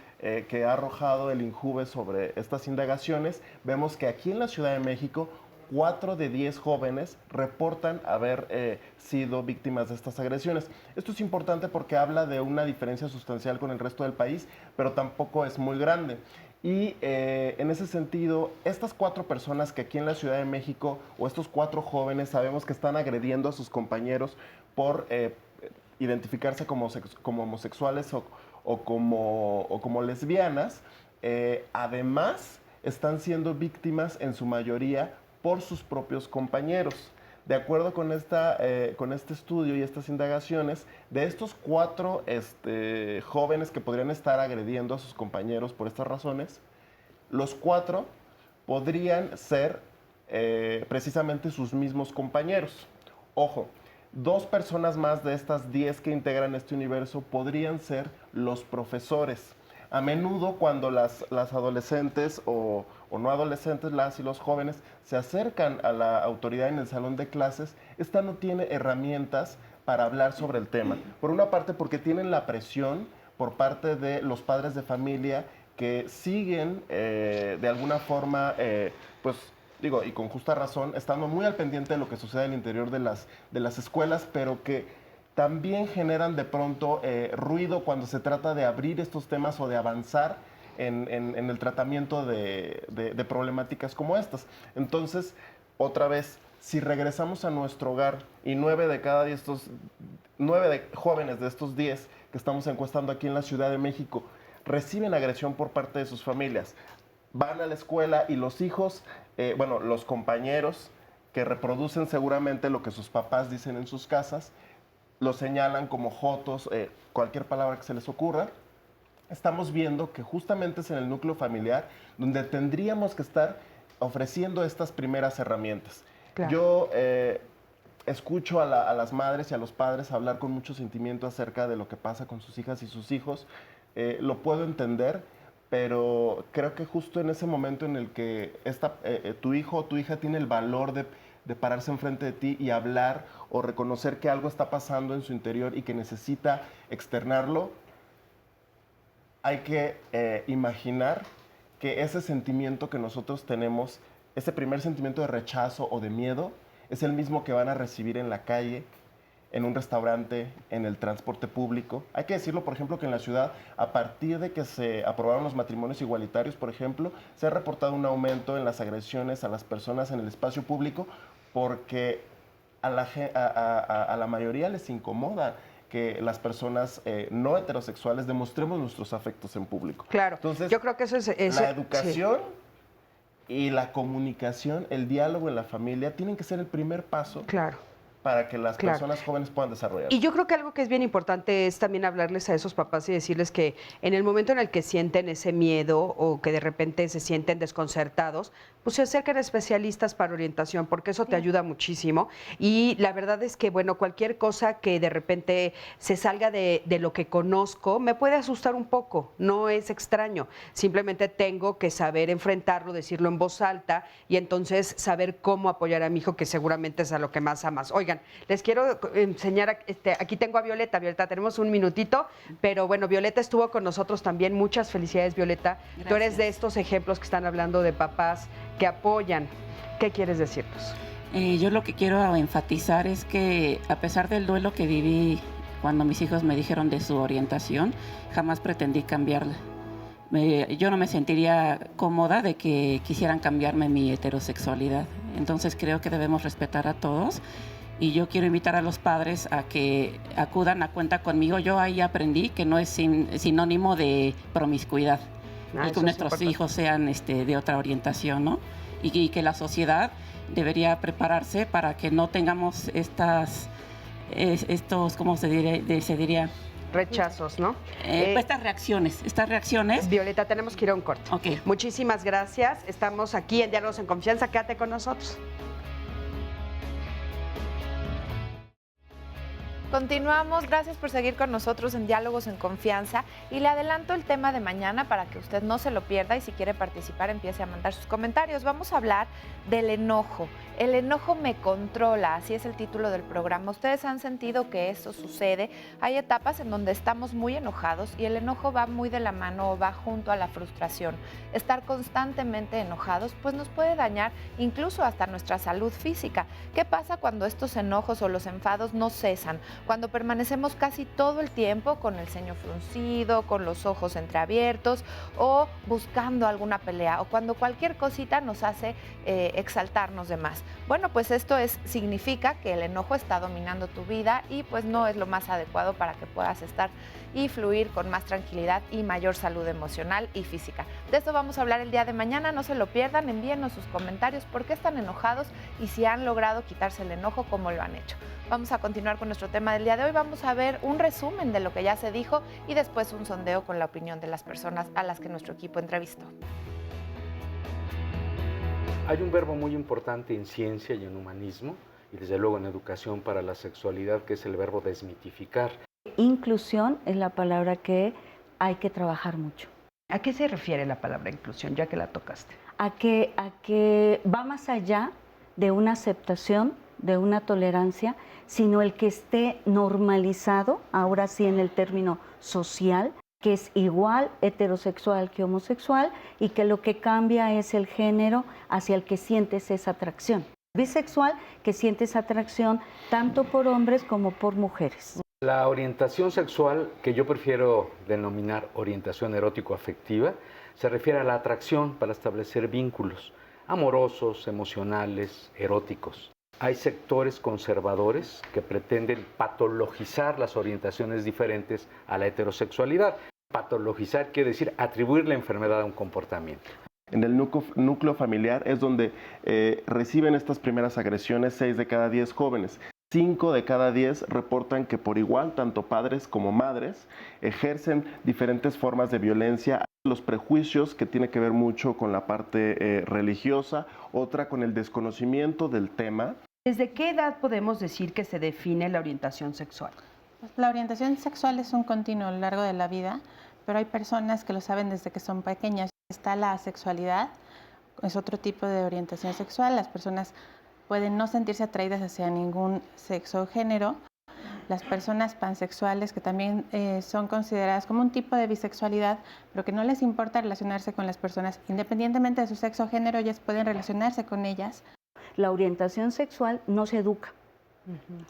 que ha arrojado el INJUVE sobre estas indagaciones, vemos que aquí en la Ciudad de México 4 de 10 jóvenes reportan haber sido víctimas de estas agresiones. Esto es importante porque habla de una diferencia sustancial con el resto del país, pero tampoco es muy grande. Y en ese sentido, estas 4 personas que aquí en la Ciudad de México, o estos 4 jóvenes, sabemos que están agrediendo a sus compañeros por identificarse como homosexuales o como lesbianas, además están siendo víctimas en su mayoría por sus propios compañeros. De acuerdo con este estudio y estas indagaciones, de estos 4 jóvenes que podrían estar agrediendo a sus compañeros por estas razones, los 4 podrían ser precisamente sus mismos compañeros. Ojo, 2 personas más de estas 10 que integran este universo podrían ser los profesores. a menudo cuando las adolescentes o no adolescentes, las y los jóvenes, se acercan a la autoridad en el salón de clases, esta no tiene herramientas para hablar sobre el tema. Por una parte, porque tienen la presión por parte de los padres de familia que siguen de alguna forma, pues digo, y con justa razón, estando muy al pendiente de lo que sucede al interior de las escuelas, pero que también generan de pronto ruido cuando se trata de abrir estos temas o de avanzar en el tratamiento de problemáticas como estas. Entonces, otra vez, si regresamos a nuestro hogar y 9 de cada 10, 9 jóvenes de estos 10 que estamos encuestando aquí en la Ciudad de México reciben agresión por parte de sus familias, van a la escuela y los hijos, los compañeros que reproducen seguramente lo que sus papás dicen en sus casas, los señalan como jotos, cualquier palabra que se les ocurra, estamos viendo que justamente es en el núcleo familiar donde tendríamos que estar ofreciendo estas primeras herramientas. Claro. Yo escucho a las madres y a los padres hablar con mucho sentimiento acerca de lo que pasa con sus hijas y sus hijos. Lo puedo entender, pero creo que justo en ese momento en el que tu hijo o tu hija tiene el valor de pararse enfrente de ti y hablar o reconocer que algo está pasando en su interior y que necesita externarlo, hay que imaginar que ese sentimiento que nosotros tenemos, ese primer sentimiento de rechazo o de miedo, es el mismo que van a recibir en la calle, en un restaurante, en el transporte público. Hay que decirlo, por ejemplo, que en la ciudad, a partir de que se aprobaron los matrimonios igualitarios, por ejemplo, se ha reportado un aumento en las agresiones a las personas en el espacio público porque a la mayoría les incomoda que las personas no heterosexuales demostremos nuestros afectos en público. Claro, entonces yo creo que eso es la educación y la comunicación, el diálogo en la familia tienen que ser el primer paso. Claro. Para que las personas jóvenes puedan desarrollar. Y yo creo que algo que es bien importante es también hablarles a esos papás y decirles que en el momento en el que sienten ese miedo o que de repente se sienten desconcertados, pues se acerquen a especialistas para orientación, porque eso te ayuda muchísimo. Y la verdad es que, bueno, cualquier cosa que de repente se salga de lo que conozco me puede asustar un poco, no es extraño. Simplemente tengo que saber enfrentarlo, decirlo en voz alta y entonces saber cómo apoyar a mi hijo, que seguramente es a lo que más amas. Oigan, les quiero enseñar, aquí tengo a Violeta. Violeta, tenemos un minutito, pero bueno, Violeta estuvo con nosotros también. Muchas felicidades, Violeta. Gracias. Tú eres de estos ejemplos que están hablando de papás que apoyan. ¿Qué quieres decirnos? Yo lo que quiero enfatizar es que a pesar del duelo que viví cuando mis hijos me dijeron de su orientación, jamás pretendí cambiarla. Yo no me sentiría cómoda de que quisieran cambiarme mi heterosexualidad. Entonces creo que debemos respetar a todos. Y yo quiero invitar a los padres a que acudan a cuenta conmigo. Yo ahí aprendí que no es sinónimo de promiscuidad. Y que nuestros hijos sean de otra orientación, ¿no? Y que la sociedad debería prepararse para que no tengamos estos, ¿cómo se diría? Rechazos, ¿no? Estas reacciones. Violeta, tenemos que ir a un corte. Okay. Muchísimas gracias. Estamos aquí en Diálogos en Confianza. Quédate con nosotros. Continuamos, gracias por seguir con nosotros en Diálogos en Confianza y le adelanto el tema de mañana para que usted no se lo pierda y si quiere participar empiece a mandar sus comentarios. Vamos a hablar del enojo. El enojo me controla, así es el título del programa. Ustedes han sentido que eso sucede. Hay etapas en donde estamos muy enojados y el enojo va muy de la mano o va junto a la frustración. Estar constantemente enojados pues nos puede dañar incluso hasta nuestra salud física. ¿Qué pasa cuando estos enojos o los enfados no cesan? Cuando permanecemos casi todo el tiempo con el ceño fruncido, con los ojos entreabiertos o buscando alguna pelea o cuando cualquier cosita nos hace exaltarnos de más. Bueno, pues esto significa que el enojo está dominando tu vida y pues no es lo más adecuado para que puedas estar y fluir con más tranquilidad y mayor salud emocional y física. De esto vamos a hablar el día de mañana, no se lo pierdan, envíenos sus comentarios, por qué están enojados y si han logrado quitarse el enojo, cómo lo han hecho. Vamos a continuar con nuestro tema del día de hoy, vamos a ver un resumen de lo que ya se dijo y después un sondeo con la opinión de las personas a las que nuestro equipo entrevistó. Hay un verbo muy importante en ciencia y en humanismo y desde luego en educación para la sexualidad que es el verbo desmitificar. Inclusión es la palabra que hay que trabajar mucho. ¿A qué se refiere la palabra inclusión, ya que la tocaste? A que va más allá de una aceptación, de una tolerancia, sino el que esté normalizado, ahora sí en el término social, que es igual heterosexual que homosexual y que lo que cambia es el género hacia el que sientes esa atracción. Bisexual, que sientes atracción tanto por hombres como por mujeres. La orientación sexual, que yo prefiero denominar orientación erótico-afectiva, se refiere a la atracción para establecer vínculos amorosos, emocionales, eróticos. Hay sectores conservadores que pretenden patologizar las orientaciones diferentes a la heterosexualidad. Patologizar quiere decir atribuir la enfermedad a un comportamiento. En el núcleo familiar es donde reciben estas primeras agresiones 6 de cada 10 jóvenes. 5 de cada 10 reportan que por igual, tanto padres como madres, ejercen diferentes formas de violencia. Los prejuicios, que tiene que ver mucho con la parte religiosa, otra con el desconocimiento del tema. ¿Desde qué edad podemos decir que se define la orientación sexual? La orientación sexual es un continuo a lo largo de la vida, pero hay personas que lo saben desde que son pequeñas. Está la asexualidad, es otro tipo de orientación sexual. Las personas pueden no sentirse atraídas hacia ningún sexo o género. Las personas pansexuales, que también son consideradas como un tipo de bisexualidad, pero que no les importa relacionarse con las personas, independientemente de su sexo o género, ellas pueden relacionarse con ellas. La orientación sexual no se educa,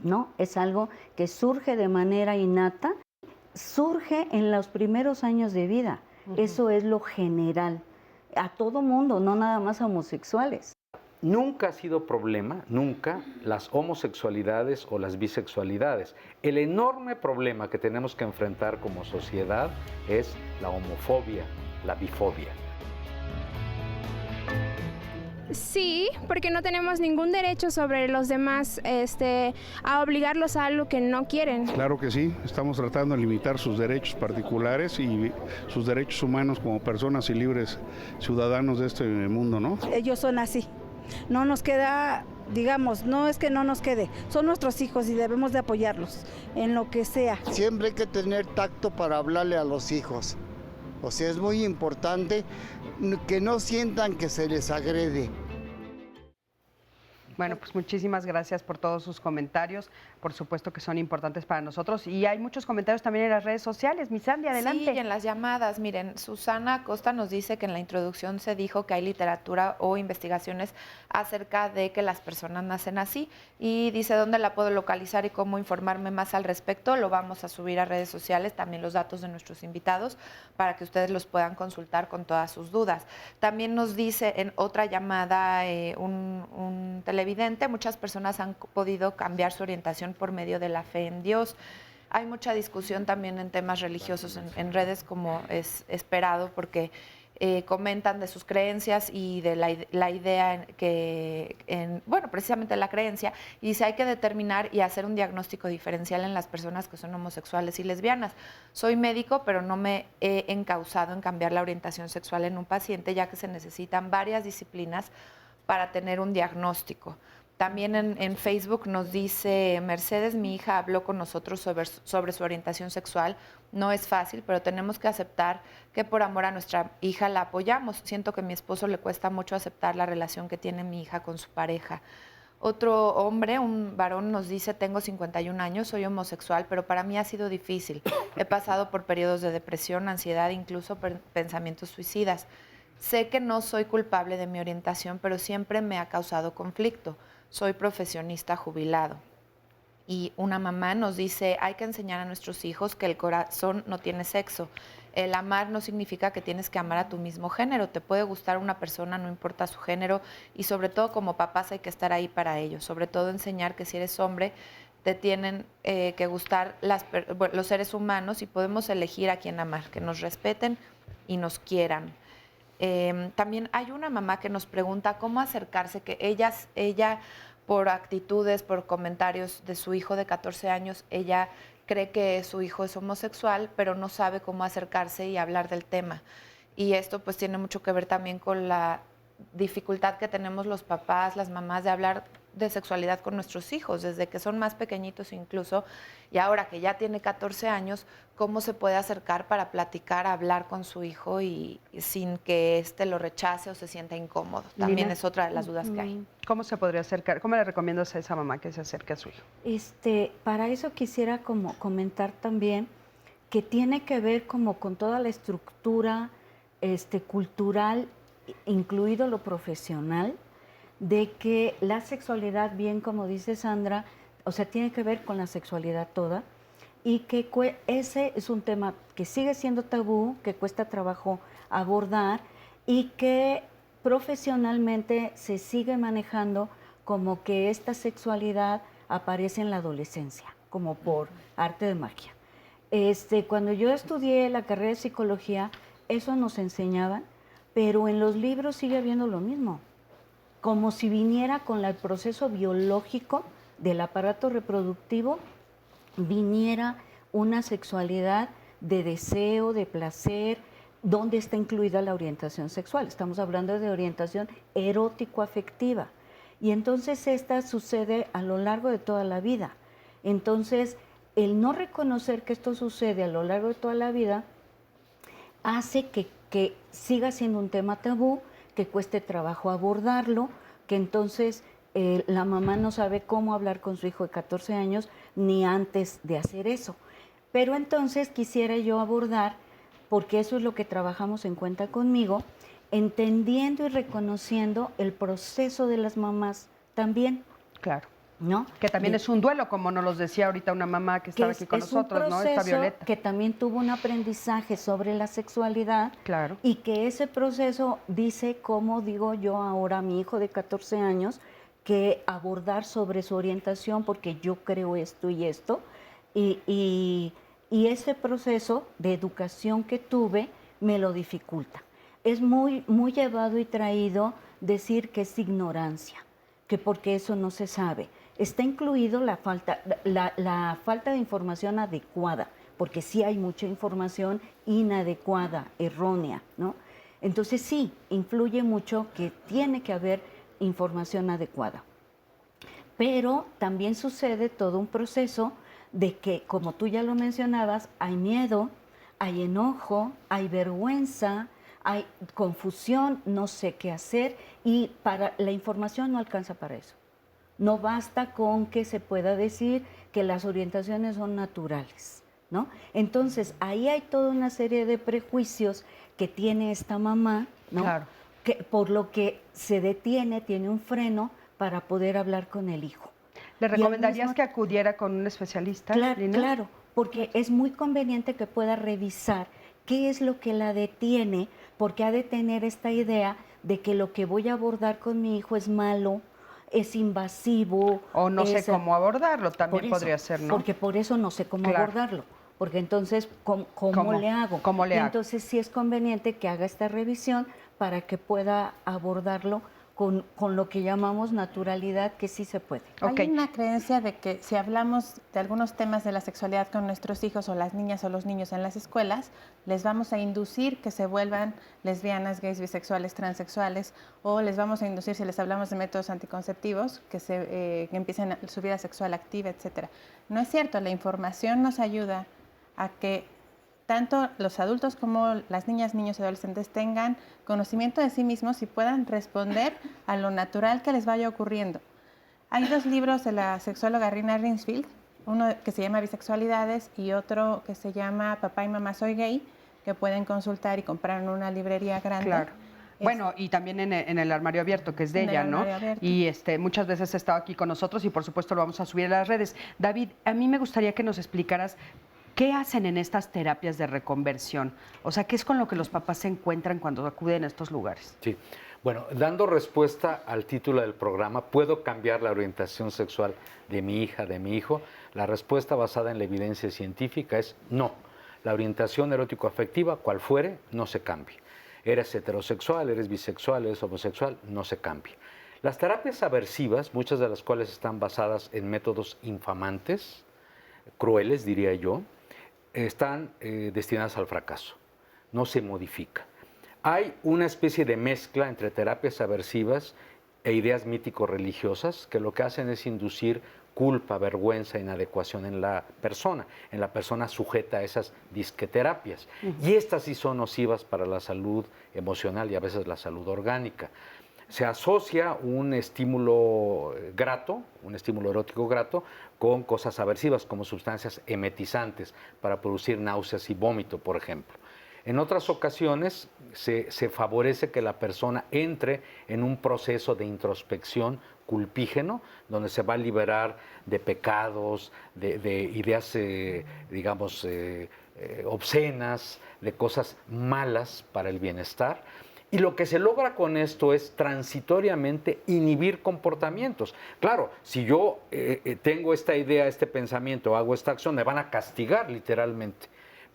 ¿no? Es algo que surge de manera innata, surge en los primeros años de vida. Eso es lo general, a todo mundo, no nada más a homosexuales. Nunca ha sido problema, nunca, las homosexualidades o las bisexualidades. El enorme problema que tenemos que enfrentar como sociedad es la homofobia, la bifobia. Sí, porque no tenemos ningún derecho sobre los demás a obligarlos a algo que no quieren. Claro que sí, estamos tratando de limitar sus derechos particulares y sus derechos humanos como personas y libres ciudadanos de este mundo, ¿no? Ellos son así. No nos queda, digamos, no es que no nos quede, son nuestros hijos y debemos de apoyarlos en lo que sea. Siempre hay que tener tacto para hablarle a los hijos. O sea, es muy importante que no sientan que se les agrede. Bueno, pues muchísimas gracias por todos sus comentarios. Por supuesto que son importantes para nosotros. Y hay muchos comentarios también en las redes sociales. Mi Sandy, adelante. Sí, y en las llamadas. Miren, Susana Costa nos dice que en la introducción se dijo que hay literatura o investigaciones acerca de que las personas nacen así. Y dice dónde la puedo localizar y cómo informarme más al respecto. Lo vamos a subir a redes sociales, también los datos de nuestros invitados, para que ustedes los puedan consultar con todas sus dudas. También nos dice en otra llamada un televidente, muchas personas han podido cambiar su orientación por medio de la fe en Dios. Hay mucha discusión también en temas religiosos en redes, como es esperado, porque comentan de sus creencias y de la idea bueno, precisamente la creencia, y dice hay que determinar y hacer un diagnóstico diferencial en las personas que son homosexuales y lesbianas. Soy médico, pero no me he encausado en cambiar la orientación sexual en un paciente, ya que se necesitan varias disciplinas para tener un diagnóstico. También en Facebook nos dice Mercedes, mi hija habló con nosotros sobre su orientación sexual. No es fácil, pero tenemos que aceptar que por amor a nuestra hija la apoyamos. Siento que a mi esposo le cuesta mucho aceptar la relación que tiene mi hija con su pareja. Otro hombre, un varón, nos dice, tengo 51 años, soy homosexual, pero para mí ha sido difícil. He pasado por periodos de depresión, ansiedad, incluso pensamientos suicidas. Sé que no soy culpable de mi orientación, pero siempre me ha causado conflicto. Soy profesionista jubilado. Y una mamá nos dice, hay que enseñar a nuestros hijos que el corazón no tiene sexo. El amar no significa que tienes que amar a tu mismo género. Te puede gustar una persona, no importa su género. Y sobre todo como papás hay que estar ahí para ellos. Sobre todo enseñar que si eres hombre, te tienen que gustar los seres humanos y podemos elegir a quién amar. Que nos respeten y nos quieran. También hay una mamá que nos pregunta cómo acercarse, que ella por actitudes, por comentarios de su hijo de 14 años, ella cree que su hijo es homosexual, pero no sabe cómo acercarse y hablar del tema. Y esto pues tiene mucho que ver también con la dificultad que tenemos los papás, las mamás, de hablar de sexualidad con nuestros hijos, desde que son más pequeñitos incluso, y ahora que ya tiene 14 años, cómo se puede acercar para platicar, hablar con su hijo y sin que éste lo rechace o se sienta incómodo. También Nina, es otra de las dudas que hay. ¿Cómo se podría acercar? ¿Cómo le recomiendas a esa mamá que se acerque a su hijo? Para eso quisiera como comentar también que tiene que ver como con toda la estructura cultural, incluido lo profesional, de que la sexualidad, bien como dice Sandra, o sea, tiene que ver con la sexualidad toda, y que ese es un tema que sigue siendo tabú, que cuesta trabajo abordar y que profesionalmente se sigue manejando como que esta sexualidad aparece en la adolescencia, como por arte de magia. Cuando yo estudié la carrera de psicología, eso nos enseñaban, pero en los libros sigue habiendo lo mismo, como si viniera con el proceso biológico del aparato reproductivo, viniera una sexualidad de deseo, de placer, donde está incluida la orientación sexual. Estamos hablando de orientación erótico-afectiva. Y entonces esta sucede a lo largo de toda la vida. Entonces, el no reconocer que esto sucede a lo largo de toda la vida hace que siga siendo un tema tabú, que cueste trabajo abordarlo, que entonces la mamá no sabe cómo hablar con su hijo de 14 años ni antes de hacer eso. Pero entonces quisiera yo abordar, porque eso es lo que trabajamos en Cuenta Conmigo, entendiendo y reconociendo el proceso de las mamás también. Claro. ¿No? Que también es un duelo, como nos los decía ahorita una mamá que estaba aquí con nosotros, ¿no? Esta Violeta. Que también tuvo un aprendizaje sobre la sexualidad. Claro. Y que ese proceso dice, como digo yo ahora a mi hijo de 14 años, que abordar sobre su orientación, porque yo creo esto y esto, y ese proceso de educación que tuve me lo dificulta. Es muy, muy llevado y traído decir que es ignorancia, que porque eso no se sabe. Está incluido la falta de información adecuada, porque sí hay mucha información inadecuada, errónea, ¿no? Entonces sí, influye mucho que tiene que haber información adecuada. Pero también sucede todo un proceso de que, como tú ya lo mencionabas, hay miedo, hay enojo, hay vergüenza, hay confusión, no sé qué hacer, y la información no alcanza para eso. No basta con que se pueda decir que las orientaciones son naturales, ¿no? Entonces, ahí hay toda una serie de prejuicios que tiene esta mamá, ¿no? Claro. Que por lo que se detiene, tiene un freno para poder hablar con el hijo. ¿Le recomendarías que acudiera con un especialista? Claro, Lina? claro, porque es muy conveniente que pueda revisar qué es lo que la detiene, porque ha de tener esta idea de que lo que voy a abordar con mi hijo es malo, es invasivo. O no sé cómo abordarlo, también podría ser, ¿no? Porque por eso no sé cómo abordarlo. Porque entonces, ¿cómo le hago? ¿Cómo le hago? Entonces sí es conveniente que haga esta revisión para que pueda abordarlo con lo que llamamos naturalidad, que sí se puede. Hay una creencia de que si hablamos de algunos temas de la sexualidad con nuestros hijos o las niñas o los niños en las escuelas, les vamos a inducir que se vuelvan lesbianas, gays, bisexuales, transexuales, o les vamos a inducir, si les hablamos de métodos anticonceptivos, que empiecen su vida sexual activa, etc. No es cierto, la información nos ayuda a que tanto los adultos como las niñas, niños y adolescentes tengan conocimiento de sí mismos y puedan responder a lo natural que les vaya ocurriendo. Hay 2 libros de la sexóloga Rina Rinsfield, uno que se llama Bisexualidades y otro que se llama Papá y Mamá Soy Gay, que pueden consultar y comprar en una librería grande. Claro. Bueno, y también en el armario abierto, que es de ella, ¿no? Y muchas veces ha estado aquí con nosotros y por supuesto lo vamos a subir a las redes. David, a mí me gustaría que nos explicaras ¿qué hacen en estas terapias de reconversión? O sea, ¿qué es con lo que los papás se encuentran cuando acuden a estos lugares? Sí, bueno, dando respuesta al título del programa, ¿puedo cambiar la orientación sexual de mi hija, de mi hijo? La respuesta basada en la evidencia científica es no. La orientación erótico-afectiva, cual fuere, no se cambia. Eres heterosexual, eres bisexual, eres homosexual, no se cambia. Las terapias aversivas, muchas de las cuales están basadas en métodos infamantes, crueles, diría yo, están destinadas al fracaso, no se modifica. Hay una especie de mezcla entre terapias aversivas e ideas mítico-religiosas que lo que hacen es inducir culpa, vergüenza, inadecuación en la persona sujeta a esas disqueterapias. Y estas sí son nocivas para la salud emocional y a veces la salud orgánica. Se asocia un estímulo grato, un estímulo erótico grato, con cosas aversivas como sustancias emetizantes para producir náuseas y vómito, por ejemplo. En otras ocasiones se favorece que la persona entre en un proceso de introspección culpígeno, donde se va a liberar de pecados, de ideas, obscenas, de cosas malas para el bienestar. Y lo que se logra con esto es transitoriamente inhibir comportamientos. Claro, si yo tengo esta idea, este pensamiento, hago esta acción, me van a castigar literalmente.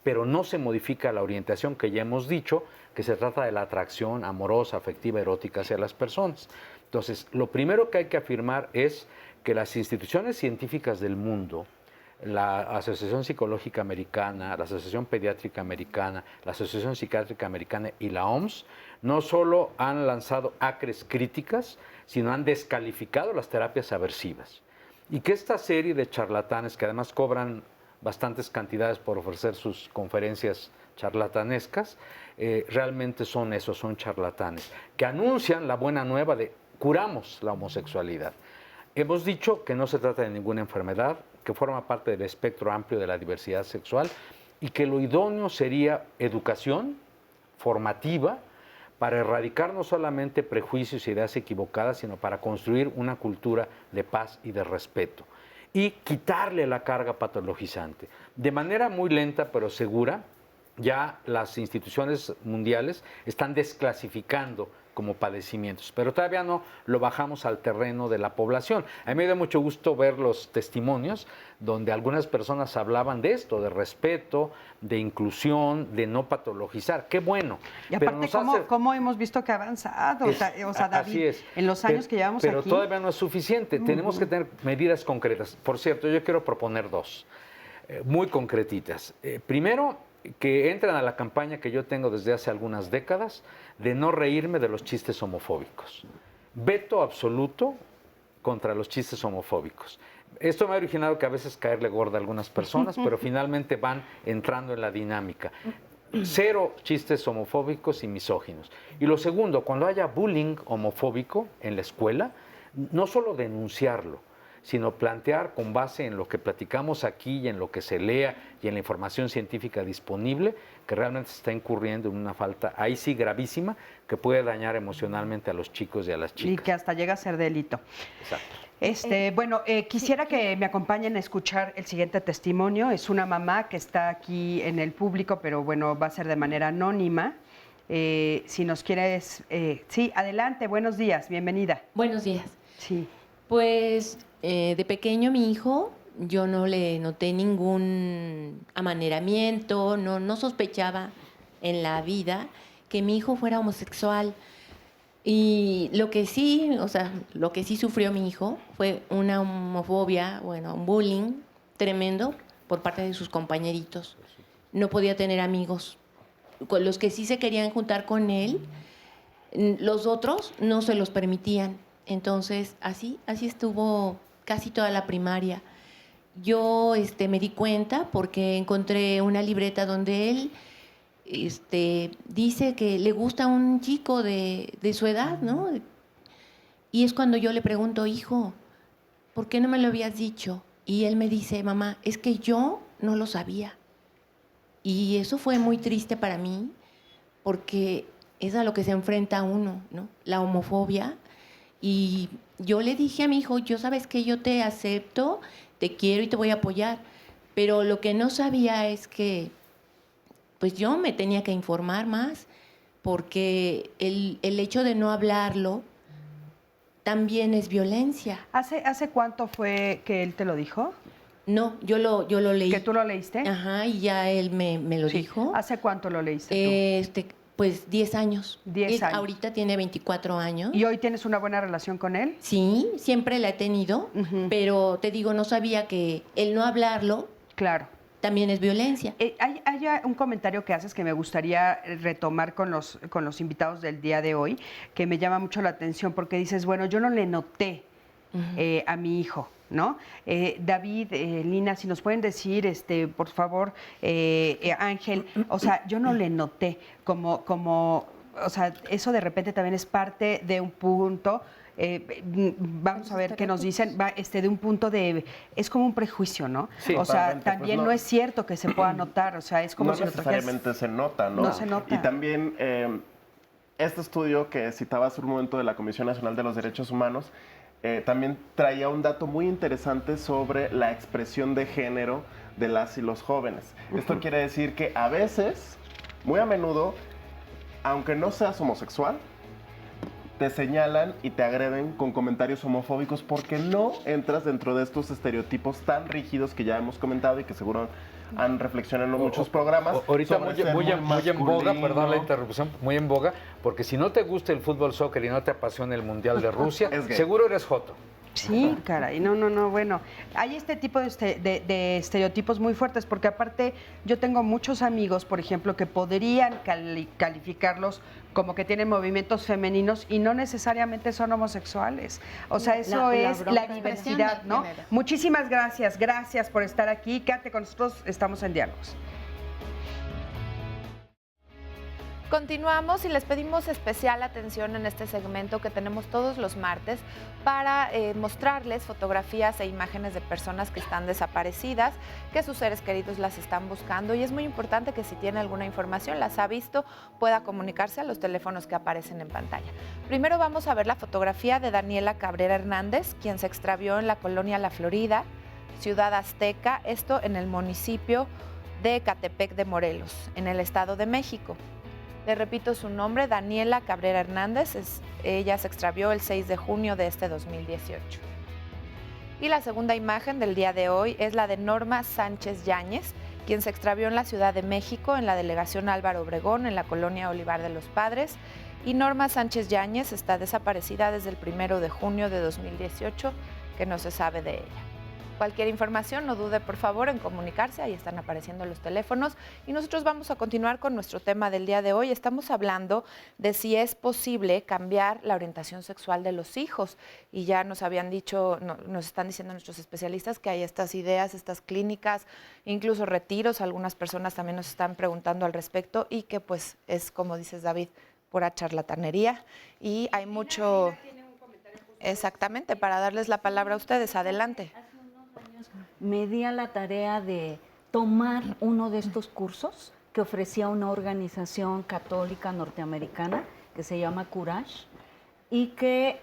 Pero no se modifica la orientación que ya hemos dicho, que se trata de la atracción amorosa, afectiva, erótica hacia las personas. Entonces, lo primero que hay que afirmar es que las instituciones científicas del mundo, la Asociación Psicológica Americana, la Asociación Pediátrica Americana, la Asociación Psiquiátrica Americana y la OMS, no solo han lanzado acres críticas, sino han descalificado las terapias aversivas. Y que esta serie de charlatanes, que además cobran bastantes cantidades por ofrecer sus conferencias charlatanescas, realmente son eso, son charlatanes, que anuncian la buena nueva de curamos la homosexualidad. Hemos dicho que no se trata de ninguna enfermedad, que forma parte del espectro amplio de la diversidad sexual y que lo idóneo sería educación formativa para erradicar no solamente prejuicios e ideas equivocadas, sino para construir una cultura de paz y de respeto y quitarle la carga patologizante. De manera muy lenta pero segura, ya las instituciones mundiales están desclasificando como padecimientos, pero todavía no lo bajamos al terreno de la población. A mí me da mucho gusto ver los testimonios donde algunas personas hablaban de esto, de respeto, de inclusión, de no patologizar. ¡Qué bueno! Y aparte, ¿cómo hemos visto que ha avanzado? David, en los años que llevamos pero aquí. Pero todavía no es suficiente. Tenemos que tener medidas concretas. Por cierto, yo quiero proponer dos, muy concretitas. Primero, que entren a la campaña que yo tengo desde hace algunas décadas de no reírme de los chistes homofóbicos. Veto absoluto contra los chistes homofóbicos. Esto me ha originado que a veces caerle gorda a algunas personas, pero finalmente van entrando en la dinámica. Cero chistes homofóbicos y misóginos. Y lo segundo, cuando haya bullying homofóbico en la escuela, no solo denunciarlo, sino plantear con base en lo que platicamos aquí y en lo que se lea y en la información científica disponible, que realmente se está incurriendo en una falta, ahí sí gravísima, que puede dañar emocionalmente a los chicos y a las chicas. Y que hasta llega a ser delito. Exacto. Quisiera que me acompañen a escuchar el siguiente testimonio. Es una mamá que está aquí en el público, pero bueno, va a ser de manera anónima. Si nos quieres... sí, adelante, buenos días, bienvenida. Buenos días. Sí. Pues de pequeño mi hijo, yo no le noté ningún amaneramiento, no sospechaba en la vida que mi hijo fuera homosexual. Y lo que sí sufrió mi hijo fue una homofobia, un bullying tremendo por parte de sus compañeritos. No podía tener amigos. Con los que sí se querían juntar con él, los otros no se los permitían. Entonces, así estuvo casi toda la primaria. Yo me di cuenta porque encontré una libreta donde él dice que le gusta un chico de su edad, ¿no? Y es cuando yo le pregunto, hijo, ¿por qué no me lo habías dicho? Y él me dice, mamá, es que yo no lo sabía. Y eso fue muy triste para mí, porque es a lo que se enfrenta uno, ¿no? La homofobia. Y yo le dije a mi hijo, yo sabes que yo te acepto, te quiero y te voy a apoyar. Pero lo que no sabía es que pues yo me tenía que informar más, porque el hecho de no hablarlo también es violencia. ¿Hace cuánto fue que él te lo dijo? No, yo lo leí. ¿Que tú lo leíste? Ajá, y ya él me lo dijo. ¿Hace cuánto lo leíste tú? Pues 10 años. 10 años. Ahorita tiene 24 años. ¿Y hoy tienes una buena relación con él? Sí, siempre la he tenido, pero te digo, no sabía que el no hablarlo... Claro. también es violencia. Hay un comentario que haces que me gustaría retomar con los invitados del día de hoy, que me llama mucho la atención, porque dices, bueno, yo no le noté a mi hijo, ¿no? David, Lina, si nos pueden decir, por favor, Ángel, o sea, yo no le noté como, o sea, eso de repente también es parte de un punto. Vamos a ver qué nos dicen, de un punto de, es como un prejuicio, ¿no? Sí, o sea, pues también no es cierto que se pueda notar, o sea, es como no si lo trajeras. necesariamente se nota, ¿no? No se nota. Y también este estudio que citaba hace un momento de la Comisión Nacional de los Derechos Humanos también traía un dato muy interesante sobre la expresión de género de las y los jóvenes. Esto quiere decir que a veces, muy a menudo, aunque no seas homosexual, te señalan y te agreden con comentarios homofóbicos porque no entras dentro de estos estereotipos tan rígidos que ya hemos comentado y que seguro han reflexionado en muchos programas. Ahorita muy en boga, perdón la interrupción, muy en boga, porque si no te gusta el fútbol, soccer y no te apasiona el Mundial de Rusia, seguro eres joto. Sí, caray, no, bueno, hay este tipo de estereotipos muy fuertes, porque aparte yo tengo muchos amigos, por ejemplo, que podrían calificarlos como que tienen movimientos femeninos y no necesariamente son homosexuales. O sea, eso es la diversidad, ¿no? Muchísimas gracias por estar aquí, quédate con nosotros, estamos en Diálogos. Continuamos y les pedimos especial atención en este segmento que tenemos todos los martes para mostrarles fotografías e imágenes de personas que están desaparecidas, que sus seres queridos las están buscando, y es muy importante que si tiene alguna información, las ha visto, pueda comunicarse a los teléfonos que aparecen en pantalla. Primero vamos a ver la fotografía de Daniela Cabrera Hernández, quien se extravió en la colonia La Florida, Ciudad Azteca, esto en el municipio de Ecatepec de Morelos, en el Estado de México. Le repito su nombre, Daniela Cabrera Hernández. Ella se extravió el 6 de junio de este 2018. Y la segunda imagen del día de hoy es la de Norma Sánchez Yáñez, quien se extravió en la Ciudad de México, en la delegación Álvaro Obregón, en la colonia Olivar de los Padres. Y Norma Sánchez Yáñez está desaparecida desde el 1 de junio de 2018, que no se sabe de ella. Cualquier información, no dude por favor en comunicarse, ahí están apareciendo los teléfonos. Y nosotros vamos a continuar con nuestro tema del día de hoy. Estamos hablando de si es posible cambiar la orientación sexual de los hijos. Y ya nos habían dicho, nos están diciendo nuestros especialistas que hay estas ideas, estas clínicas, incluso retiros. Algunas personas también nos están preguntando al respecto y que pues es, como dices David, pura charlatanería. Y hay mucho... Exactamente, para darles la palabra a ustedes. Adelante. Me di a la tarea de tomar uno de estos cursos que ofrecía una organización católica norteamericana que se llama Courage y que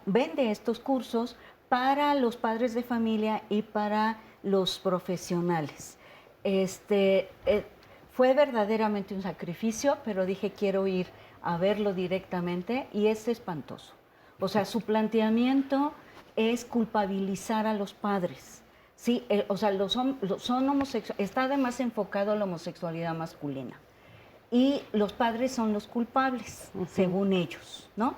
vende estos cursos para los padres de familia y para los profesionales. Fue verdaderamente un sacrificio, pero dije quiero ir a verlo directamente y es espantoso. O sea, su planteamiento es culpabilizar a los padres. Sí, o sea, son homosexuales, está además enfocado a la homosexualidad masculina. Y los padres son los culpables, según ellos, ¿no?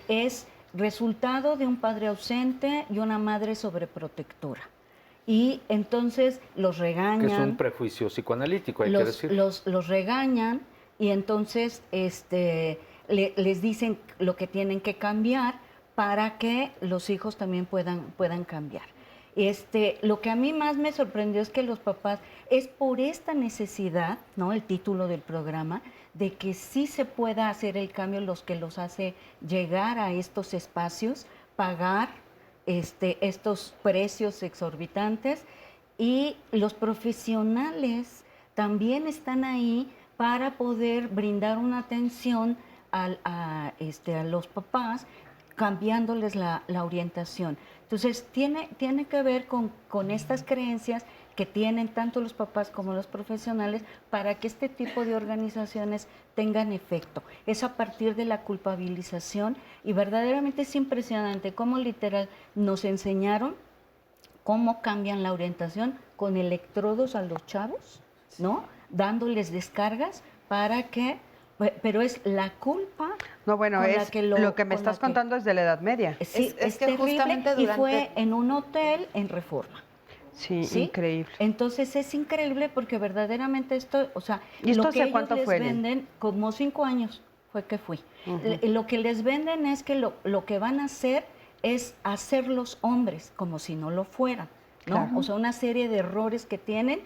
Es resultado de un padre ausente y una madre sobreprotectora. Y entonces los regañan. Que es un prejuicio psicoanalítico, hay que decir. Los regañan y entonces les dicen lo que tienen que cambiar para que los hijos también puedan cambiar. Lo que a mí más me sorprendió es que los papás, es por esta necesidad, ¿no? El título del programa, de que sí se pueda hacer el cambio, los que los hace llegar a estos espacios, pagar estos precios exorbitantes, y los profesionales también están ahí para poder brindar una atención a los papás, cambiándoles la orientación. Entonces, tiene que ver con estas creencias que tienen tanto los papás como los profesionales para que este tipo de organizaciones tengan efecto. Es a partir de la culpabilización y verdaderamente es impresionante cómo literal nos enseñaron cómo cambian la orientación con electrodos a los chavos, ¿no? Dándoles descargas para que... Pero es la culpa. No, bueno, es lo que me estás contando es de la Edad Media. Sí, es que terrible, justamente y fue en un hotel en Reforma. Sí, increíble. Entonces es increíble porque verdaderamente esto, o sea, ¿Y esto lo que hace cuánto ellos fue, les Ellen? venden, como 5 años fue que fui. Lo que les venden es que lo que van a hacer es hacerlos hombres, como si no lo fueran, ¿no? Claro. O sea, una serie de errores que tienen.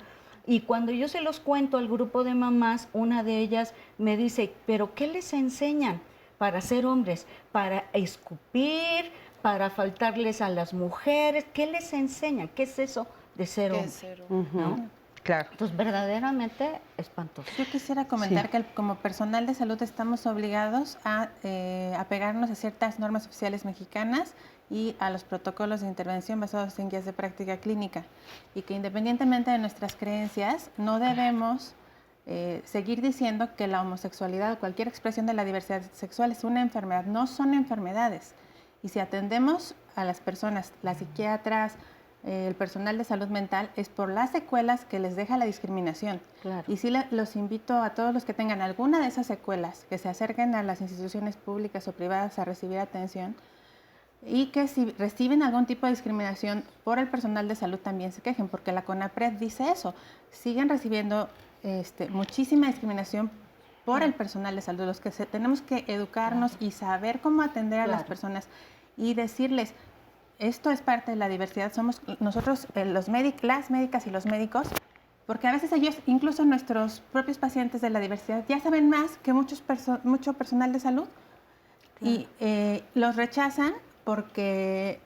Y cuando yo se los cuento al grupo de mamás, una de ellas me dice, ¿pero qué les enseñan para ser hombres? ¿Para escupir? ¿Para faltarles a las mujeres? ¿Qué les enseñan? ¿Qué es eso de ser hombre? ¿No? Claro. Entonces, verdaderamente espantoso. Yo quisiera comentar que como personal de salud estamos obligados a apegarnos a ciertas normas oficiales mexicanas y a los protocolos de intervención basados en guías de práctica clínica, y que independientemente de nuestras creencias no debemos seguir diciendo que la homosexualidad o cualquier expresión de la diversidad sexual es una enfermedad. No son enfermedades. Y si atendemos a las personas, las psiquiatras, el personal de salud mental, es por las secuelas que les deja la discriminación. Claro. Y sí los invito a todos los que tengan alguna de esas secuelas, que se acerquen a las instituciones públicas o privadas a recibir atención, y que si reciben algún tipo de discriminación por el personal de salud también se quejen, porque la CONAPRED dice eso. Siguen recibiendo muchísima discriminación por el personal de salud. Los que tenemos que educarnos y saber cómo atender a las personas y decirles, esto es parte de la diversidad, somos nosotros las médicas y los médicos, porque a veces ellos, incluso nuestros propios pacientes de la diversidad, ya saben más que mucho personal de salud. Y los rechazan porque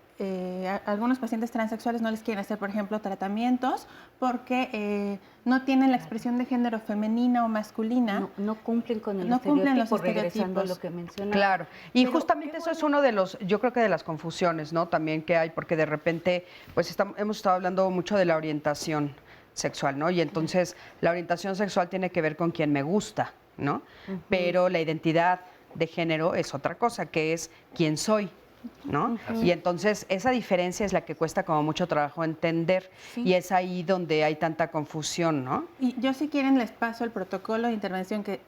algunos pacientes transexuales no les quieren hacer, por ejemplo, tratamientos porque no tienen la expresión de género femenina o masculina. No cumplen con el estereotipo, regresando a lo que mencionaba. Claro, y justamente eso es uno de los, yo creo que de las confusiones, ¿no? También que hay, porque de repente, pues hemos estado hablando mucho de la orientación sexual, ¿no? Y entonces la orientación sexual tiene que ver con quien me gusta, ¿no? Pero la identidad de género es otra cosa, que es quién soy, ¿no? Y entonces esa diferencia es la que cuesta como mucho trabajo entender, y es ahí donde hay tanta confusión, ¿no? Y yo, si quieren, les paso el protocolo de intervención que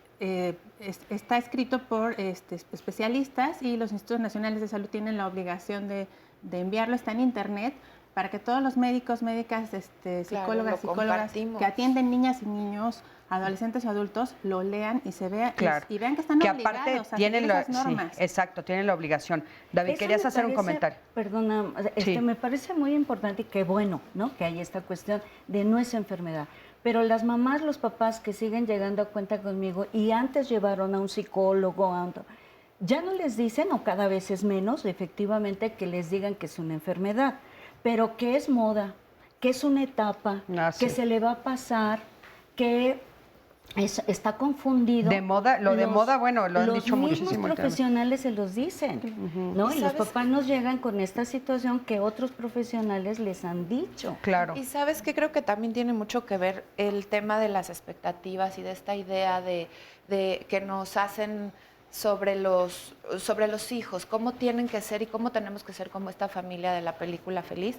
está escrito por especialistas, y los Institutos Nacionales de Salud tienen la obligación de enviarlo. Está en internet para que todos los médicos, médicas, psicólogas, psicólogas que atienden niñas y niños, adolescentes o adultos, lo lean y se vean, y vean que están obligados a seguir esas normas. Sí, exacto, tienen la obligación. David, Eso querías hacer un comentario. Perdona, me parece muy importante y qué bueno, ¿no? Que hay esta cuestión de no es enfermedad. Pero las mamás, los papás que siguen llegando a cuenta conmigo y antes llevaron a un psicólogo, ya no les dicen, o cada vez es menos, efectivamente, que les digan que es una enfermedad, pero que es moda, que es una etapa, que se le va a pasar, que está confundido. De moda, de moda, bueno, lo han dicho muchísimo. Los mismos profesionales se los dicen, ¿no? Y los papás nos llegan con esta situación que otros profesionales les han dicho. Claro. Y sabes que creo que también tiene mucho que ver el tema de las expectativas y de esta idea de que nos hacen sobre los hijos, cómo tienen que ser y cómo tenemos que ser como esta familia de la película Feliz,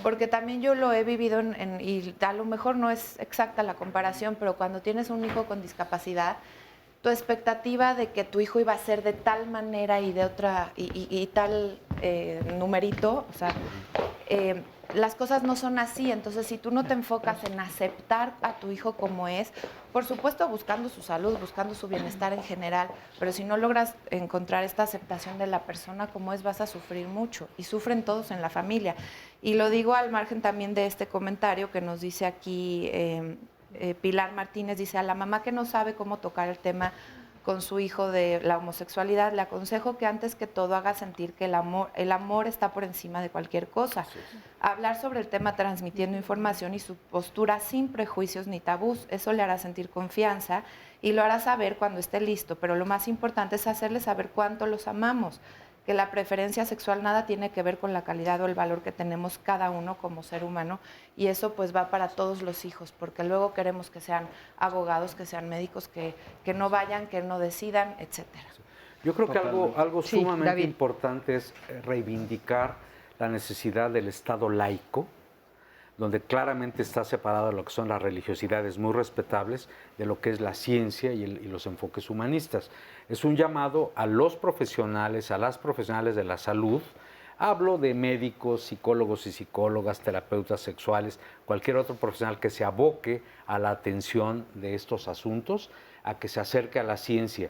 porque también yo lo he vivido y a lo mejor no es exacta la comparación, pero cuando tienes un hijo con discapacidad, tu expectativa de que tu hijo iba a ser de tal manera y de otra y tal numerito, o sea, las cosas no son así. Entonces, si tú no te enfocas en aceptar a tu hijo como es, por supuesto buscando su salud, buscando su bienestar en general, pero si no logras encontrar esta aceptación de la persona como es, vas a sufrir mucho, y sufren todos en la familia. Y lo digo al margen también de este comentario que nos dice aquí Pilar Martínez, dice: a la mamá que no sabe cómo tocar el tema con su hijo de la homosexualidad, le aconsejo que antes que todo haga sentir que el amor está por encima de cualquier cosa. Hablar sobre el tema transmitiendo información y su postura sin prejuicios ni tabús, eso le hará sentir confianza y lo hará saber cuando esté listo, pero lo más importante es hacerle saber cuánto los amamos, que la preferencia sexual nada tiene que ver con la calidad o el valor que tenemos cada uno como ser humano, y eso pues va para todos los hijos, porque luego queremos que sean abogados, que sean médicos, que no vayan, que no decidan, etcétera. Yo creo que algo Sí, sumamente David. importante es reivindicar la necesidad del Estado laico, donde claramente está separado lo que son las religiosidades muy respetables de lo que es la ciencia y los enfoques humanistas. Es un llamado a los profesionales, a las profesionales de la salud, Hablo de médicos, psicólogos y psicólogas, terapeutas sexuales, cualquier otro profesional que se aboque a la atención de estos asuntos, a que se acerque a la ciencia.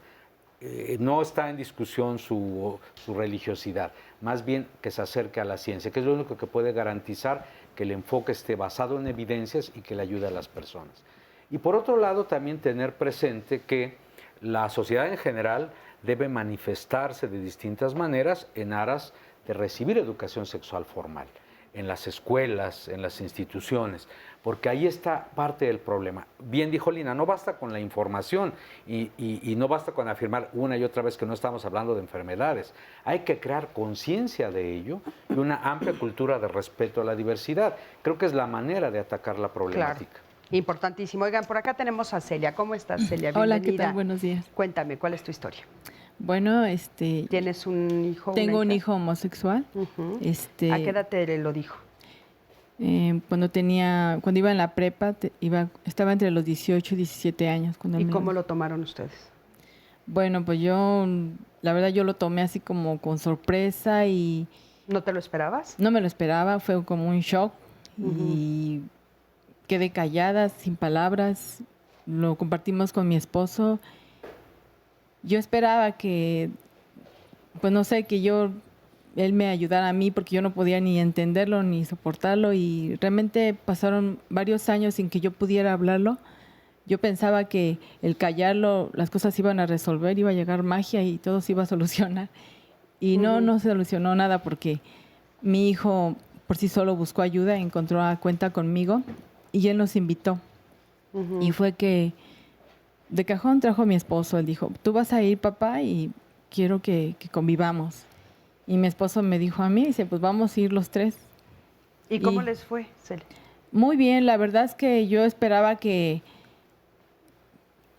No está en discusión su religiosidad, más bien que se acerque a la ciencia, que es lo único que puede garantizar que el enfoque esté basado en evidencias y que le ayude a las personas. Y por otro lado, también tener presente que la sociedad en general debe manifestarse de distintas maneras en aras de recibir educación sexual formal, en las escuelas, en las instituciones, porque ahí está parte del problema. Bien dijo Lina, no basta con la información y no basta con afirmar una y otra vez que no estamos hablando de enfermedades. Hay que crear conciencia de ello y una amplia cultura de respeto a la diversidad. Creo que es la manera de atacar la problemática. Claro. Importantísimo. Oigan, por acá tenemos a Celia. ¿Cómo estás, Celia? Bienvenida. Hola, ¿qué tal? Buenos días. Cuéntame, ¿cuál es tu historia? Bueno, ¿Tienes un hijo? Tengo un hijo homosexual. ¿A qué edad te lo dijo? Cuando iba en la prepa, estaba entre los 18 y 17 años. ¿Y cómo lo tomaron ustedes? Bueno, pues la verdad yo lo tomé así como con sorpresa y... ¿No te lo esperabas? No me lo esperaba, fue como un shock y quedé callada, sin palabras, lo compartimos con mi esposo. Yo esperaba que, pues no sé, él me ayudara a mí porque yo no podía ni entenderlo ni soportarlo y realmente pasaron varios años sin que yo pudiera hablarlo. Yo pensaba que el callarlo, las cosas iban a resolver, iba a llegar magia y todo se iba a solucionar. Y no se solucionó nada porque mi hijo por sí solo buscó ayuda, encontró a cuenta conmigo y él nos invitó. Y fue que de cajón trajo a mi esposo. Él dijo, tú vas a ir, papá, y quiero que convivamos. Y mi esposo me dijo a mí, dice, pues vamos a ir los tres. ¿Y cómo les fue, Celia? Muy bien, la verdad es que yo esperaba que,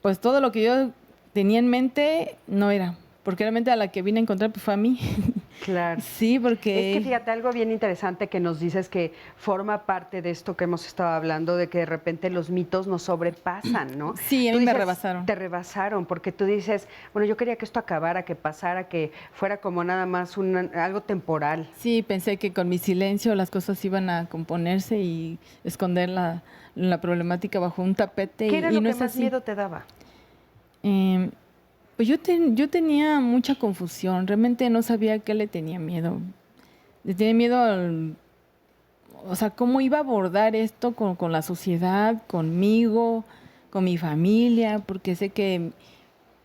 pues todo lo que yo tenía en mente no era, porque realmente a la que vine a encontrar pues, fue a mí. Claro. Sí, porque... Es que fíjate, algo bien interesante que nos dices que forma parte de esto que hemos estado hablando, de que de repente los mitos nos sobrepasan, ¿no? Sí, a mí me rebasaron. Te rebasaron, porque tú dices, bueno, yo quería que esto acabara, que pasara, que fuera como nada más algo temporal. Sí, pensé que con mi silencio las cosas iban a componerse y esconder la problemática bajo un tapete. ¿Qué era lo que más más miedo te daba? Pues yo tenía mucha confusión, realmente no sabía a qué le tenía miedo. Le tenía miedo o sea, cómo iba a abordar esto con la sociedad, conmigo, con mi familia, porque sé que en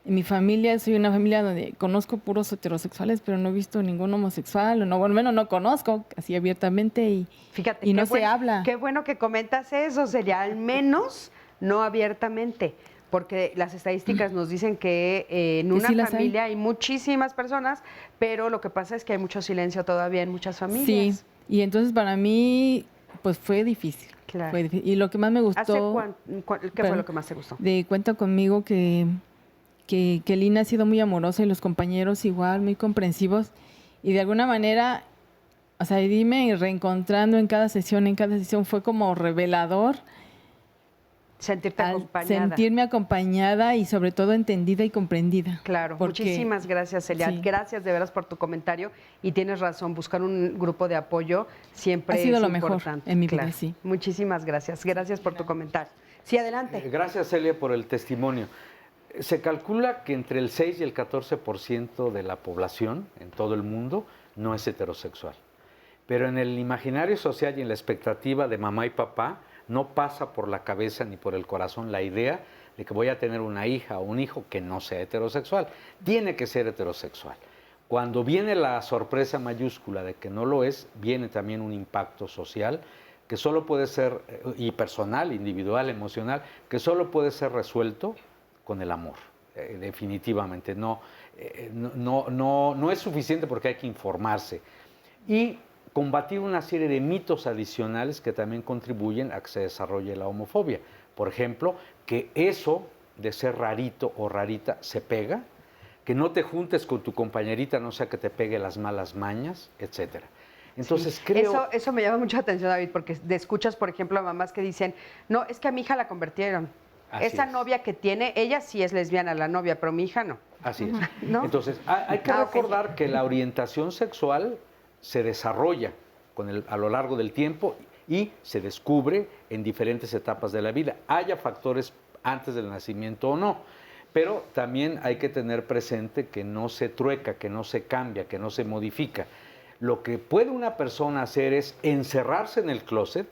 mi familia, soy una familia donde conozco puros heterosexuales, pero no he visto ningún homosexual, bueno, al menos no conozco así abiertamente y, fíjate, y no se habla. Qué bueno que comentas eso, Celia, al menos no abiertamente. Porque las estadísticas nos dicen que en una familia hay muchísimas personas, pero lo que pasa es que hay mucho silencio todavía en muchas familias. Sí, y entonces para mí pues fue difícil. Claro. Fue difícil. Y lo que más me gustó... ¿Qué fue lo que más te gustó? De cuenta conmigo que Lina ha sido muy amorosa y los compañeros igual, muy comprensivos. Y de alguna manera, o sea, irme reencontrando en cada sesión fue como revelador. Sentirme acompañada y sobre todo entendida y comprendida. Claro, muchísimas gracias, Celia. Sí. Gracias de veras por tu comentario y tienes razón, buscar un grupo de apoyo siempre ha sido es lo importante. Mejor en mi vida, claro. sí. Muchísimas gracias. Gracias por tu comentario. Sí, adelante. Gracias, Celia, por el testimonio. Se calcula que entre el 6 y el 14% de la población en todo el mundo no es heterosexual. Pero en el imaginario social y en la expectativa de mamá y papá, no pasa por la cabeza ni por el corazón la idea de que voy a tener una hija o un hijo que no sea heterosexual. Tiene que ser heterosexual. Cuando viene la sorpresa mayúscula de que no lo es, viene también un impacto social que solo puede ser, y personal, individual, emocional, que solo puede ser resuelto con el amor, definitivamente. No es suficiente porque hay que informarse. Y combatir una serie de mitos adicionales que también contribuyen a que se desarrolle la homofobia. Por ejemplo, que eso de ser rarito o rarita se pega, que no te juntes con tu compañerita, no sea que te pegue las malas mañas, etcétera. Entonces sí, creo... Eso me llama mucha atención, David, porque escuchas, por ejemplo, a mamás que dicen, no, es que a mi hija la convirtieron. Esa novia que tiene, ella sí es lesbiana, la novia, pero mi hija no. Así es. ¿No? Entonces, hay que recordar que la orientación sexual se desarrolla a lo largo del tiempo y se descubre en diferentes etapas de la vida, haya factores antes del nacimiento o no. Pero también hay que tener presente que no se trueca, que no se cambia, que no se modifica. Lo que puede una persona hacer es encerrarse en el closet,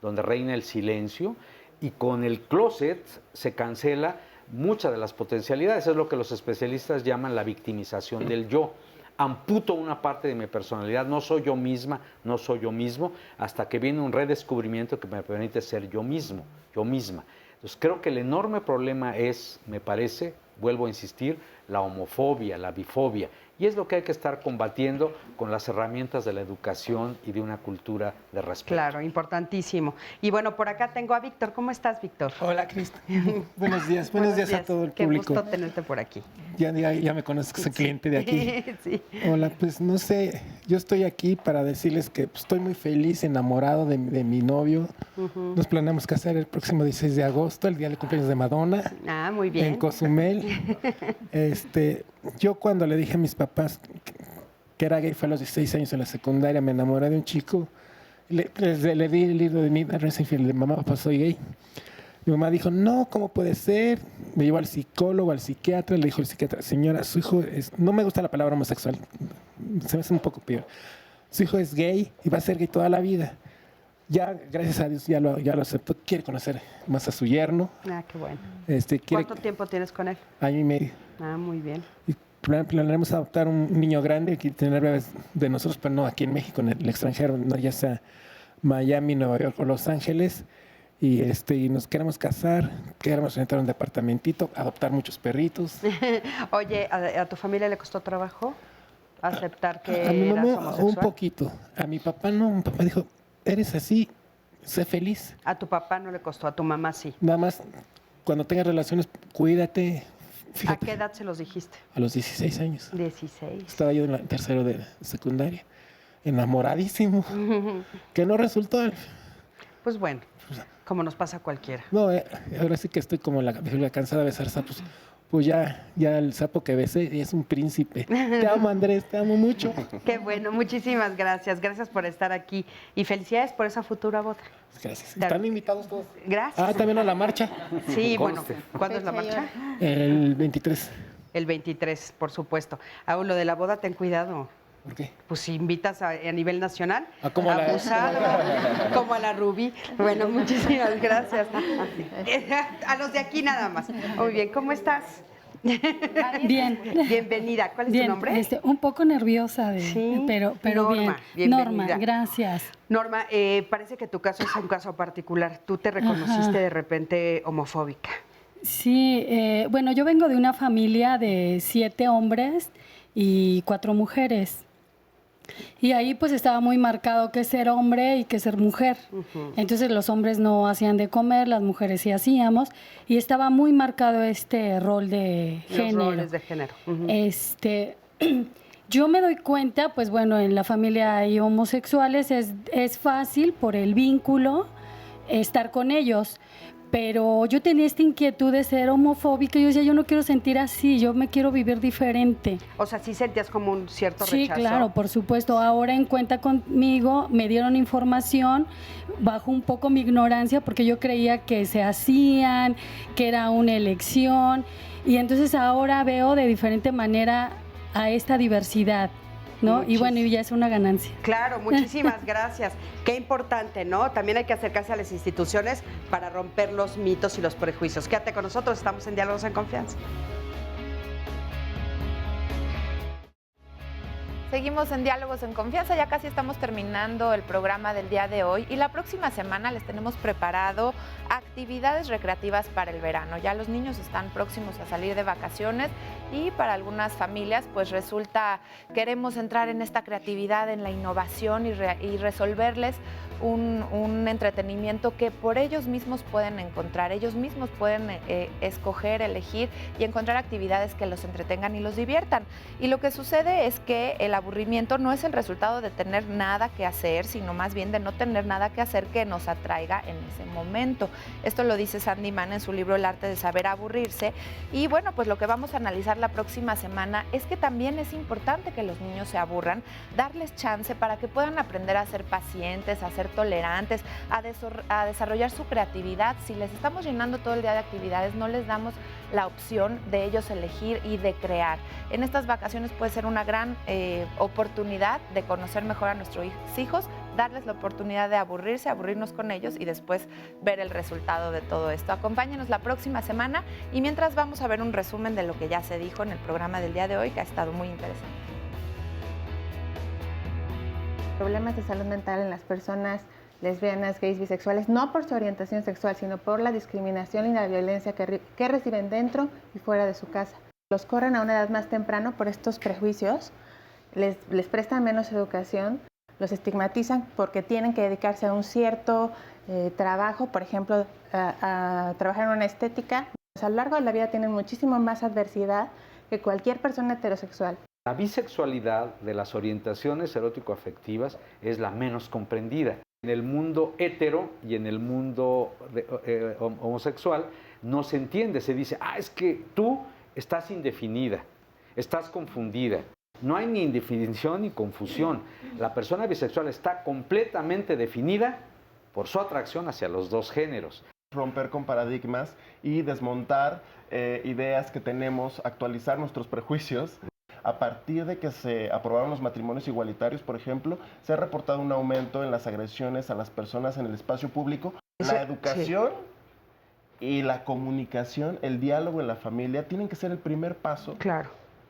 donde reina el silencio, y con el closet se cancela muchas de las potencialidades. Es lo que los especialistas llaman la victimización del yo. Amputo una parte de mi personalidad, no soy yo misma, no soy yo mismo, hasta que viene un redescubrimiento que me permite ser yo mismo, yo misma. Entonces creo que el enorme problema es, me parece, vuelvo a insistir, la homofobia, la bifobia. Y es lo que hay que estar combatiendo con las herramientas de la educación y de una cultura de respeto. Claro, importantísimo. Y bueno, por acá tengo a Víctor. ¿Cómo estás, Víctor? Hola, Cristi. Buenos días a todo el público. Qué gusto tenerte por aquí. Ya me conoces, soy cliente de aquí. Sí. Hola, pues no sé, yo estoy aquí para decirles que estoy muy feliz, enamorado de mi novio. Nos planeamos casar el próximo 16 de agosto, el día del cumpleaños de Madonna. Ah, muy bien. En Cozumel. Yo cuando le dije a mis papás que era gay, fue a los 16 años en la secundaria, me enamoré de un chico, le di el libro de mi infiel de mamá, papá, soy gay. Mi mamá dijo, no, ¿cómo puede ser? Me llevó al psicólogo, al psiquiatra, le dijo el psiquiatra, señora, su hijo no me gusta la palabra homosexual, se me hace un poco peor. Su hijo es gay y va a ser gay toda la vida. Ya, gracias a Dios, ya lo aceptó, quiere conocer más a su yerno. Ah, qué bueno. ¿Cuánto tiempo tienes con él? Año y medio. Ah, muy bien. Y planearemos adoptar un niño grande y tener bebés de nosotros, pero no aquí en México, en el extranjero, no, ya sea Miami, Nueva York o Los Ángeles. Y nos queremos casar, queremos rentar un departamentito, adoptar muchos perritos. Oye, ¿a tu familia le costó trabajo aceptar que a mi mamá eras homosexual? un poquito. A mi papá no, mi papá dijo, eres así, sé feliz. A tu papá no le costó, a tu mamá sí. Nada más, cuando tengas relaciones, cuídate. ¿A Fíjate, qué edad se los dijiste? a los 16 años. 16. Estaba yo en el tercero de secundaria, enamoradísimo, que no resultó. Pues bueno, como nos pasa a cualquiera. No, ahora sí que estoy como la cansada de besar sapos. Pues ya el sapo que besé es un príncipe. Te amo, Andrés, te amo mucho. Qué bueno, muchísimas gracias. Gracias por estar aquí y felicidades por esa futura boda. Gracias. Están invitados todos. Gracias. Ah, también a la marcha. Sí, bueno, ¿cuándo es la marcha? El 23. El 23, por supuesto. Aún lo de la boda, ten cuidado. ¿Por qué? Pues si invitas a nivel nacional, como como a la Rubí. Bueno, muchísimas gracias. A los de aquí nada más. Muy bien, ¿cómo estás? Bien. Bienvenida. ¿Cuál es bien, tu nombre? Un poco nerviosa, sí, pero Norma, bien. Bienvenida. Norma, gracias. Norma, parece que tu caso es un caso particular. ¿Tú te reconociste de repente homofóbica? Sí, bueno, yo vengo de una familia de 7 hombres y 4 mujeres. Y ahí pues estaba muy marcado que ser hombre y que ser mujer. Entonces los hombres no hacían de comer, las mujeres sí hacíamos. Y estaba muy marcado este rol de género. Los roles de género. Yo me doy cuenta, pues bueno, en la familia hay homosexuales, es fácil por el vínculo estar con ellos. Pero yo tenía esta inquietud de ser homofóbica y yo decía, yo no quiero sentir así, yo me quiero vivir diferente. O sea, ¿sí sentías como un cierto rechazo? Sí, claro, por supuesto. Ahora en cuenta conmigo, me dieron información, bajo un poco mi ignorancia, porque yo creía que se hacían, que era una elección, y entonces ahora veo de diferente manera a esta diversidad, ¿no? Y bueno, y ya es una ganancia. Claro, muchísimas gracias. Qué importante, ¿no? También hay que acercarse a las instituciones para romper los mitos y los prejuicios. Quédate con nosotros, estamos en Diálogos en Confianza. Seguimos en Diálogos en Confianza, ya casi estamos terminando el programa del día de hoy y la próxima semana les tenemos preparado actividades recreativas para el verano. Ya los niños están próximos a salir de vacaciones y para algunas familias pues resulta, queremos entrar en esta creatividad, en la innovación y resolverles un entretenimiento que por ellos mismos pueden encontrar, ellos mismos pueden escoger, elegir y encontrar actividades que los entretengan y los diviertan. Y lo que sucede es que el aburrimiento no es el resultado de tener nada que hacer, sino más bien de no tener nada que hacer que nos atraiga en ese momento. Esto lo dice Sandy Mann en su libro El arte de saber aburrirse. Y bueno, pues lo que vamos a analizar la próxima semana es que también es importante que los niños se aburran, darles chance para que puedan aprender a ser pacientes, a ser tolerantes, a desarrollar su creatividad. Si les estamos llenando todo el día de actividades, no les damos la opción de ellos elegir y de crear. En estas vacaciones puede ser una gran oportunidad de conocer mejor a nuestros hijos, darles la oportunidad de aburrirnos con ellos y después ver el resultado de todo esto. Acompáñenos la próxima semana y mientras vamos a ver un resumen de lo que ya se dijo en el programa del día de hoy, que ha estado muy interesante. Problemas de salud mental en las personas lesbianas, gays, bisexuales, no por su orientación sexual, sino por la discriminación y la violencia que reciben dentro y fuera de su casa. Los corren a una edad más temprana por estos prejuicios, les prestan menos educación, los estigmatizan porque tienen que dedicarse a un cierto trabajo, por ejemplo, a trabajar en una estética. Pues a lo largo de la vida tienen muchísimo más adversidad que cualquier persona heterosexual. La bisexualidad de las orientaciones erótico-afectivas es la menos comprendida. En el mundo hetero y en el mundo homosexual no se entiende, se dice, es que tú estás indefinida, estás confundida. No hay ni indefinición ni confusión. La persona bisexual está completamente definida por su atracción hacia los dos géneros. Romper con paradigmas y desmontar ideas que tenemos, actualizar nuestros prejuicios. A partir de que se aprobaron los matrimonios igualitarios, por ejemplo, se ha reportado un aumento en las agresiones a las personas en el espacio público. La educación y la comunicación, el diálogo en la familia, tienen que ser el primer paso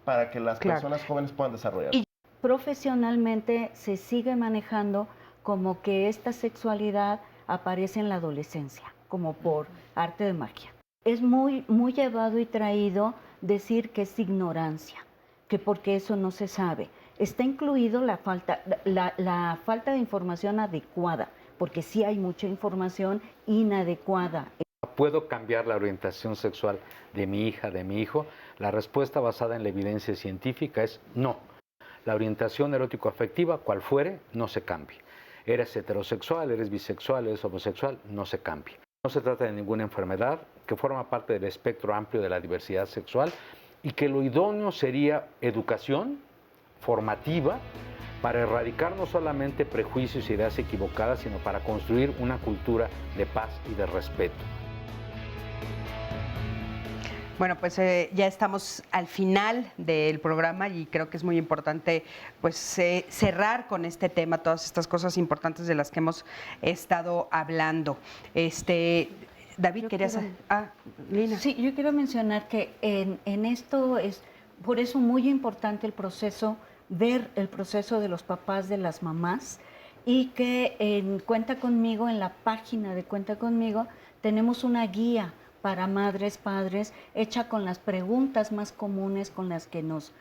para que las personas jóvenes puedan desarrollar. Y profesionalmente se sigue manejando como que esta sexualidad aparece en la adolescencia, como por arte de magia. Es muy llevado y traído decir que es ignorancia, que porque eso no se sabe. Está incluido la falta de información adecuada, porque sí hay mucha información inadecuada. ¿Puedo cambiar la orientación sexual de mi hija, de mi hijo? La respuesta basada en la evidencia científica es no. La orientación erótico-afectiva, cual fuere, no se cambia. Eres heterosexual, eres bisexual, eres homosexual, no se cambia. No se trata de ninguna enfermedad que forma parte del espectro amplio de la diversidad sexual y que lo idóneo sería educación formativa para erradicar no solamente prejuicios e ideas equivocadas, sino para construir una cultura de paz y de respeto. Bueno, pues ya estamos al final del programa y creo que es muy importante pues cerrar con este tema, todas estas cosas importantes de las que hemos estado hablando. David, querías... Lina. Sí, yo quiero mencionar que en esto es por eso muy importante el proceso, ver el proceso de los papás, de las mamás, y que en Cuenta Conmigo, en la página de Cuenta Conmigo, tenemos una guía para madres, padres, hecha con las preguntas más comunes con las que nos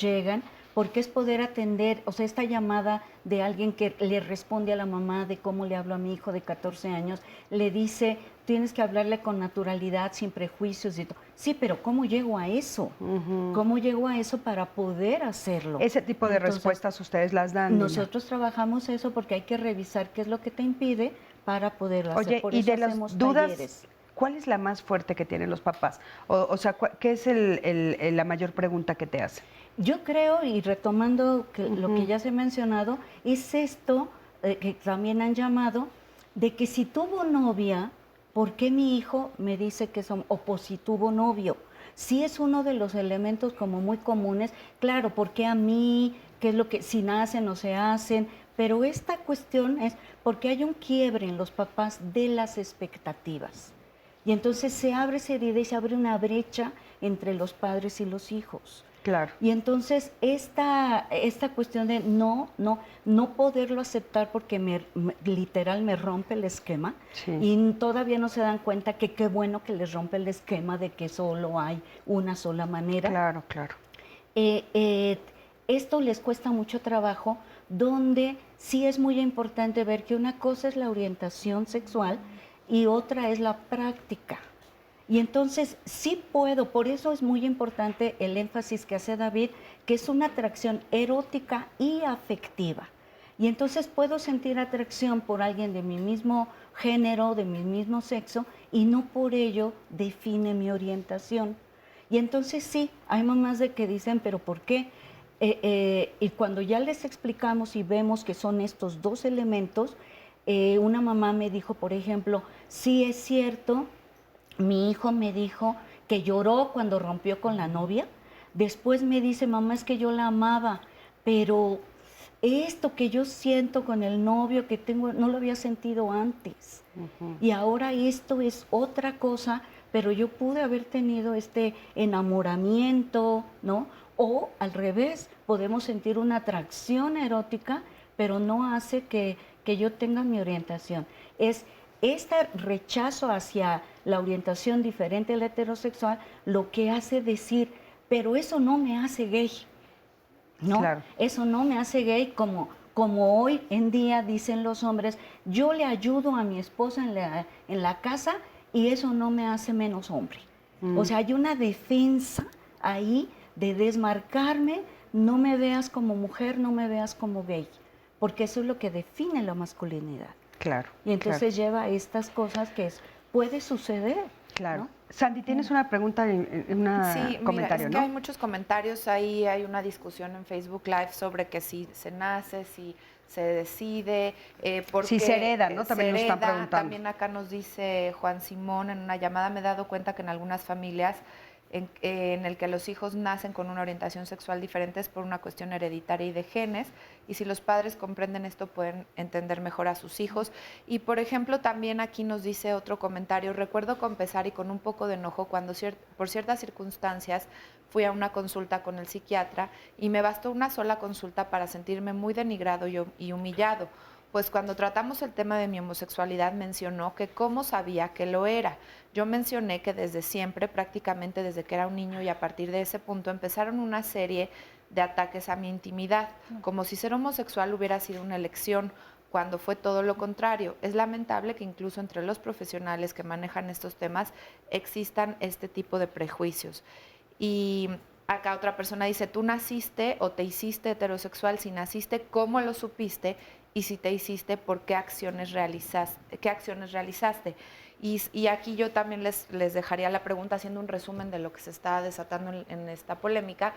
llegan, porque es poder atender, o sea, esta llamada de alguien que le responde a la mamá de cómo le hablo a mi hijo de 14 años, le dice, tienes que hablarle con naturalidad, sin prejuicios y todo. Sí, pero ¿cómo llego a eso? ¿Cómo llego a eso para poder hacerlo? Ese tipo de respuestas ustedes las dan. Nosotros trabajamos eso porque hay que revisar qué es lo que te impide para poderlo hacer. Oye, por y eso de las hacemos dudas, talleres. ¿cuál es la más fuerte que tienen los papás? O sea, ¿qué es la mayor pregunta que te hacen? Yo creo, y retomando lo que ya se ha mencionado, es esto que también han llamado, de que si tuvo novia, ¿por qué mi hijo me dice que son, o por si tuvo novio? Sí es uno de los elementos como muy comunes, claro, ¿por qué a mí? ¿Qué es lo que, si nacen o se hacen? Pero esta cuestión es porque hay un quiebre en los papás de las expectativas. Y entonces se abre esa herida y se abre una brecha entre los padres y los hijos. Claro. Y entonces esta cuestión de no poderlo aceptar porque literal me rompe el esquema, y todavía no se dan cuenta que qué bueno que les rompe el esquema de que solo hay una sola manera. Claro, claro. Esto les cuesta mucho trabajo, donde sí es muy importante ver que una cosa es la orientación sexual y otra es la práctica. Y entonces sí puedo, por eso es muy importante el énfasis que hace David, que es una atracción erótica y afectiva. Y entonces puedo sentir atracción por alguien de mi mismo género, de mi mismo sexo, y no por ello define mi orientación. Y entonces sí, hay mamás de que dicen, pero ¿por qué? Y cuando ya les explicamos y vemos que son estos dos elementos, una mamá me dijo, por ejemplo, sí es cierto, mi hijo me dijo que lloró cuando rompió con la novia. Después me dice, mamá, es que yo la amaba, pero esto que yo siento con el novio que tengo, no lo había sentido antes. Y ahora esto es otra cosa, pero yo pude haber tenido este enamoramiento, ¿no? O al revés, podemos sentir una atracción erótica, pero no hace que yo tenga mi orientación. Es este rechazo hacia la orientación diferente al heterosexual lo que hace decir, pero eso no me hace gay, ¿no? Claro. Eso no me hace gay como hoy en día dicen los hombres, yo le ayudo a mi esposa en la casa y eso no me hace menos hombre. O sea, hay una defensa ahí de desmarcarme, no me veas como mujer, no me veas como gay, porque eso es lo que define la masculinidad. Claro. Y entonces lleva a estas cosas que puede suceder. Claro. ¿No? Sandy, ¿tienes una pregunta, comentario, es ¿no? que hay muchos comentarios, ahí hay una discusión en Facebook Live sobre que si se nace, si se decide, porque si se hereda, ¿no? También nos están preguntando. También acá nos dice Juan Simón en una llamada, me he dado cuenta que en algunas familias en el que los hijos nacen con una orientación sexual diferente es por una cuestión hereditaria y de genes, y si los padres comprenden esto pueden entender mejor a sus hijos. Y por ejemplo también aquí nos dice otro comentario, recuerdo confesar y con un poco de enojo cuando por ciertas circunstancias fui a una consulta con el psiquiatra y me bastó una sola consulta para sentirme muy denigrado y humillado. Pues cuando tratamos el tema de mi homosexualidad mencionó que cómo sabía que lo era. Yo mencioné que desde siempre, prácticamente desde que era un niño y a partir de ese punto empezaron una serie de ataques a mi intimidad, como si ser homosexual hubiera sido una elección, cuando fue todo lo contrario. Es lamentable que incluso entre los profesionales que manejan estos temas existan este tipo de prejuicios. Y acá otra persona dice, tú naciste o te hiciste heterosexual, si naciste, ¿cómo lo supiste? Y si te hiciste, ¿por qué acciones realizaste? Y aquí yo también les dejaría la pregunta, haciendo un resumen de lo que se está desatando en esta polémica,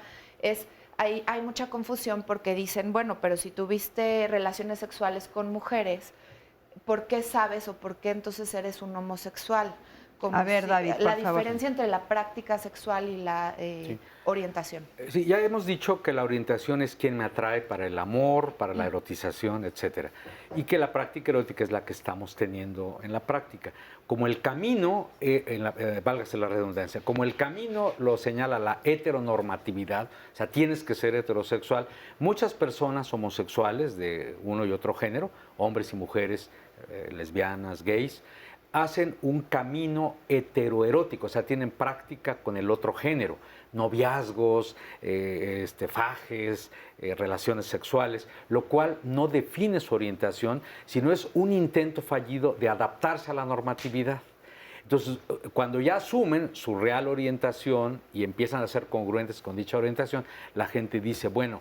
hay mucha confusión porque dicen, bueno, pero si tuviste relaciones sexuales con mujeres, ¿por qué sabes o por qué entonces eres un homosexual? Como a ver, David, la diferencia entre la práctica sexual y la orientación. Sí, ya hemos dicho que la orientación es quien me atrae para el amor, para la erotización, etcétera, y que la práctica erótica es la que estamos teniendo en la práctica. Como el camino, válgase la redundancia, como el camino lo señala la heteronormatividad, o sea, tienes que ser heterosexual, muchas personas homosexuales de uno y otro género, hombres y mujeres, lesbianas, gays, hacen un camino heteroerótico, o sea, tienen práctica con el otro género, noviazgos, fajes, relaciones sexuales, lo cual no define su orientación, sino es un intento fallido de adaptarse a la normatividad. Entonces, cuando ya asumen su real orientación y empiezan a ser congruentes con dicha orientación, la gente dice, bueno,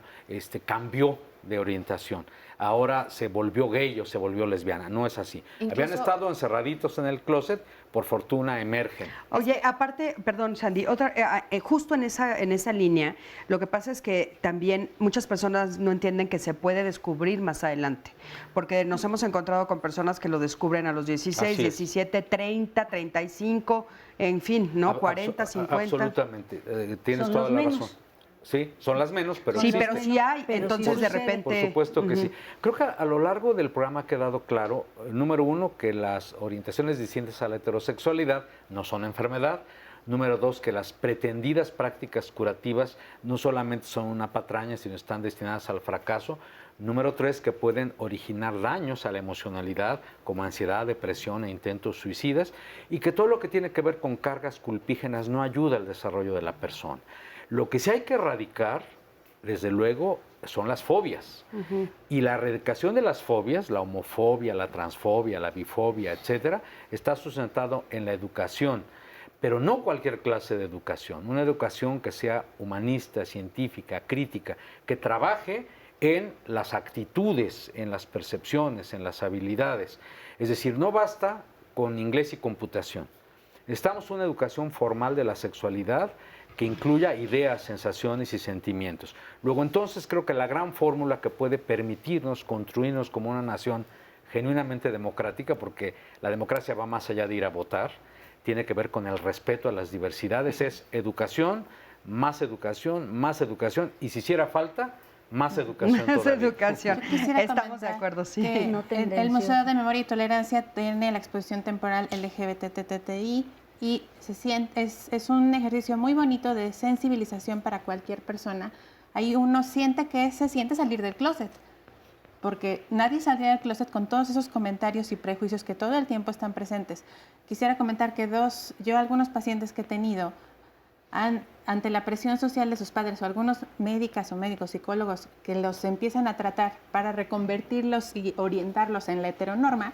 cambió de orientación, ahora se volvió gay o se volvió lesbiana. No es así. Habían estado encerraditos en el closet, por fortuna emergen. Oye, aparte, perdón, Sandy, justo en esa línea, lo que pasa es que también muchas personas no entienden que se puede descubrir más adelante, porque nos hemos encontrado con personas que lo descubren a los 16, 17, 30, 35, en fin, ¿no? 40, 50. Absolutamente, tienes toda la razón. Sí, son las menos, pero sí, pero sí hay, entonces de repente... Por supuesto que sí. Creo que a lo largo del programa ha quedado claro, número uno, que las orientaciones distintas a la heterosexualidad no son enfermedad. Número dos, que las pretendidas prácticas curativas no solamente son una patraña, sino están destinadas al fracaso. Número tres, que pueden originar daños a la emocionalidad, como ansiedad, depresión e intentos suicidas, y que todo lo que tiene que ver con cargas culpígenas no ayuda al desarrollo de la persona. Lo que sí hay que erradicar, desde luego, son las fobias. Y la erradicación de las fobias, la homofobia, la transfobia, la bifobia, etcétera, está sustentado en la educación. pero no cualquier clase de educación, una educación que sea humanista, científica, crítica, que trabaje en las actitudes, en las percepciones, en las habilidades. Es decir, no basta con inglés y computación. Necesitamos una educación formal de la sexualidad que incluya ideas, sensaciones y sentimientos. Luego, entonces, creo que la gran fórmula que puede permitirnos construirnos como una nación genuinamente democrática, porque la democracia va más allá de ir a votar, tiene que ver con el respeto a las diversidades, es educación, más educación, más educación, y si hiciera falta, más educación Más todavía. educación. Estamos de acuerdo, sí. El Museo de Memoria y Tolerancia tiene la exposición temporal LGBTTTI y es un ejercicio muy bonito de sensibilización para cualquier persona. Ahí uno siente que se siente salir del closet, porque nadie saldría del closet con todos esos comentarios y prejuicios que todo el tiempo están presentes. Quisiera comentar que algunos pacientes que he tenido, ante la presión social de sus padres o algunos médicas o médicos, psicólogos que los empiezan a tratar para reconvertirlos y orientarlos en la heteronorma,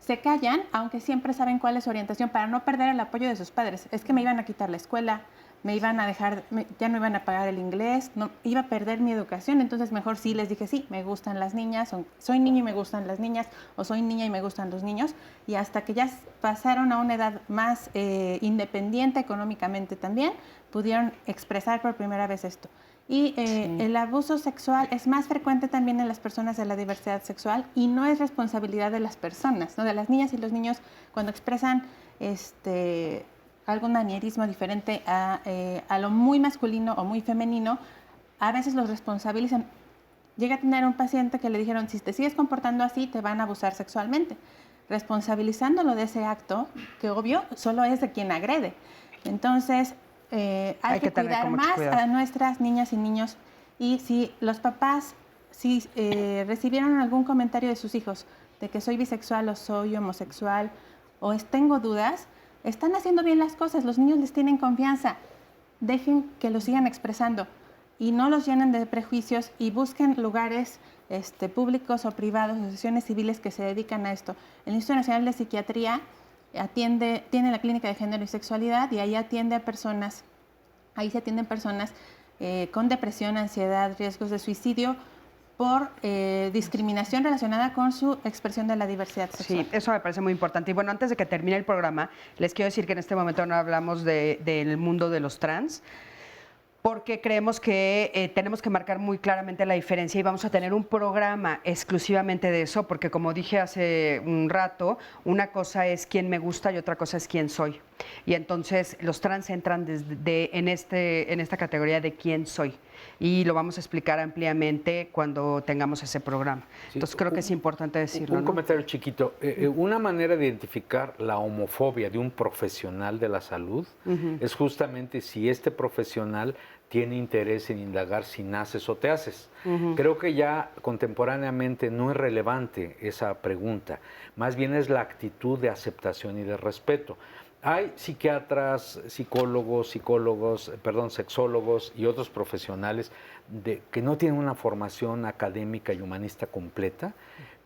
se callan, aunque siempre saben cuál es su orientación, para no perder el apoyo de sus padres. Es que me iban a quitar la escuela, me iban a dejar, ya no iban a pagar el inglés, no, iba a perder mi educación, entonces mejor sí les dije, sí, me gustan las niñas, o soy niño y me gustan las niñas, o soy niña y me gustan los niños, y hasta que ya pasaron a una edad más independiente económicamente también, pudieron expresar por primera vez esto. Y el abuso sexual es más frecuente también en las personas de la diversidad sexual y no es responsabilidad de las personas, ¿no? De las niñas y los niños cuando expresan algún manierismo diferente a lo muy masculino o muy femenino, a veces los responsabilizan. Llega a tener un paciente que le dijeron, si te sigues comportando así, te van a abusar sexualmente, responsabilizándolo de ese acto, que obvio solo es de quien agrede. Entonces, hay que cuidar más a nuestras niñas y niños, y si los papás recibieron algún comentario de sus hijos de que soy bisexual o soy homosexual o tengo dudas, están haciendo bien las cosas, los niños les tienen confianza, dejen que lo sigan expresando y no los llenen de prejuicios y busquen lugares públicos o privados, asociaciones civiles que se dedican a esto. El Instituto Nacional de Psiquiatría tiene la clínica de género y sexualidad y ahí se atienden personas con depresión, ansiedad, riesgos de suicidio por discriminación relacionada con su expresión de la diversidad sexual. Sí, eso me parece muy importante. Y bueno, antes de que termine el programa, les quiero decir que en este momento no hablamos del mundo de los trans, porque creemos que tenemos que marcar muy claramente la diferencia y vamos a tener un programa exclusivamente de eso, porque como dije hace un rato, una cosa es quién me gusta y otra cosa es quién soy. Y entonces los trans entran en esta categoría de quién soy. Y lo vamos a explicar ampliamente cuando tengamos ese programa. Sí, entonces creo que es importante decirlo. Un comentario chiquito. Una manera de identificar la homofobia de un profesional de la salud es justamente si este profesional tiene interés en indagar si naces o te haces. Creo que ya contemporáneamente no es relevante esa pregunta. Más bien es la actitud de aceptación y de respeto. Hay psiquiatras, sexólogos y otros profesionales que no tienen una formación académica y humanista completa,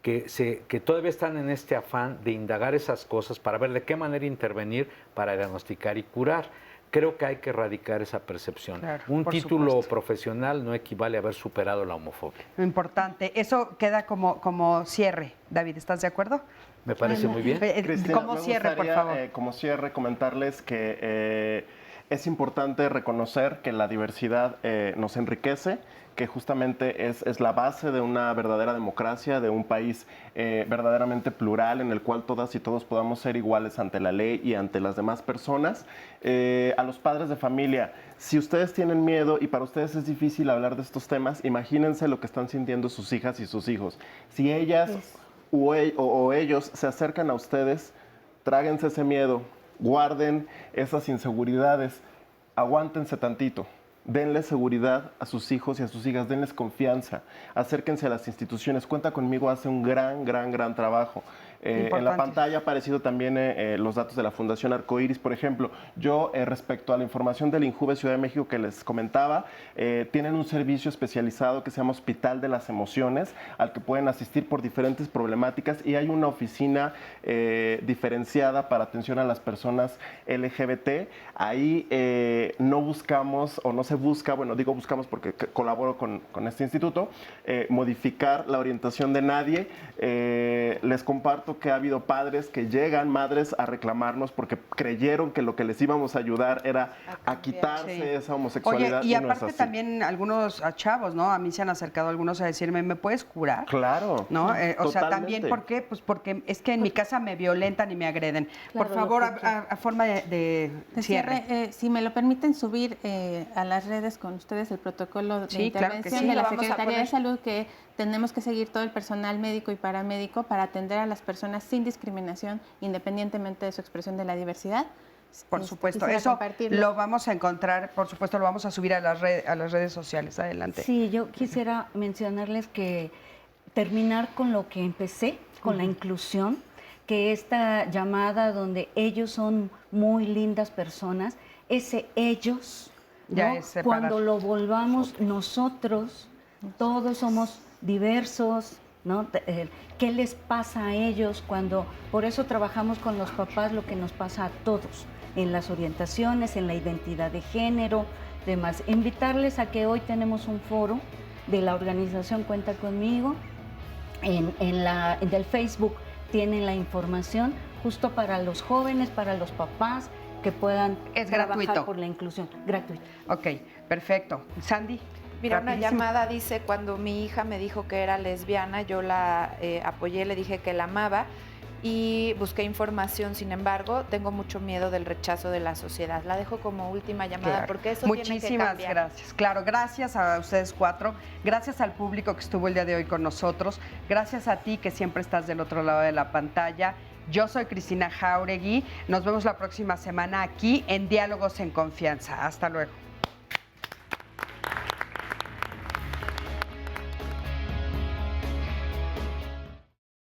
que todavía están en este afán de indagar esas cosas para ver de qué manera intervenir para diagnosticar y curar. Creo que hay que erradicar esa percepción. Claro, un título profesional no equivale a haber superado la homofobia. Lo importante, eso queda como cierre. David, ¿estás de acuerdo? Me parece muy bien. Cristina, como cierre, por favor. Como cierre, comentarles que es importante reconocer que la diversidad nos enriquece, que justamente es la base de una verdadera democracia, de un país verdaderamente plural en el cual todas y todos podamos ser iguales ante la ley y ante las demás personas. A los padres de familia, si ustedes tienen miedo y para ustedes es difícil hablar de estos temas, imagínense lo que están sintiendo sus hijas y sus hijos. Si ellas o ellos se acercan a ustedes, tráguense ese miedo, guarden esas inseguridades, aguántense tantito. Denle seguridad a sus hijos y a sus hijas, denles confianza, acérquense a las instituciones. Cuenta Conmigo hace un gran trabajo. En la pantalla ha aparecido también los datos de la Fundación Arcoíris, por ejemplo. Yo, respecto a la información del INJUVE Ciudad de México que les comentaba, tienen un servicio especializado que se llama Hospital de las Emociones, al que pueden asistir por diferentes problemáticas, y hay una oficina diferenciada para atención a las personas LGBT. Ahí no buscamos, o no se busca, bueno, digo buscamos porque colaboro con este instituto, modificar la orientación de nadie. Les comparto que ha habido padres que llegan, madres, a reclamarnos porque creyeron que lo que les íbamos a ayudar era a quitarse esa homosexualidad. Oye, y aparte no es así. También algunos chavos, ¿no? A mí se han acercado algunos a decirme, ¿me puedes curar? Claro. ¿No? O sea, totalmente. también, ¿por qué? Pues porque es que en mi casa me violentan y me agreden. Claro, Por favor, a forma de cierre. Si me lo permiten subir a las redes con ustedes el protocolo de intervención de la Secretaría de Salud, que tenemos que seguir todo el personal médico y paramédico para atender a las personas sin discriminación, independientemente de su expresión de la diversidad. Por supuesto, eso lo vamos a encontrar, por supuesto, lo vamos a subir a las redes sociales. Adelante. Sí, yo quisiera mencionarles que terminar con lo que empecé, con la inclusión, que esta llamada donde ellos son muy lindas personas, ese ellos, ya ¿no? es separar. Cuando lo volvamos nosotros, todos somos diversos, ¿no? ¿Qué les pasa a ellos cuando, por eso trabajamos con los papás lo que nos pasa a todos, en las orientaciones, en la identidad de género, demás. Invitarles a que hoy tenemos un foro de la organización Cuenta Conmigo, en el Facebook tienen la información justo para los jóvenes, para los papás que puedan trabajar por la inclusión. Gratuito. Ok, perfecto. Sandy. Mira, una llamada dice, cuando mi hija me dijo que era lesbiana, yo la apoyé, le dije que la amaba y busqué información. Sin embargo, tengo mucho miedo del rechazo de la sociedad. La dejo como última llamada porque eso tiene que cambiar. Muchísimas gracias. Claro, gracias a ustedes cuatro, gracias al público que estuvo el día de hoy con nosotros, gracias a ti que siempre estás del otro lado de la pantalla. Yo soy Cristina Jauregui. Nos vemos la próxima semana aquí en Diálogos en Confianza. Hasta luego.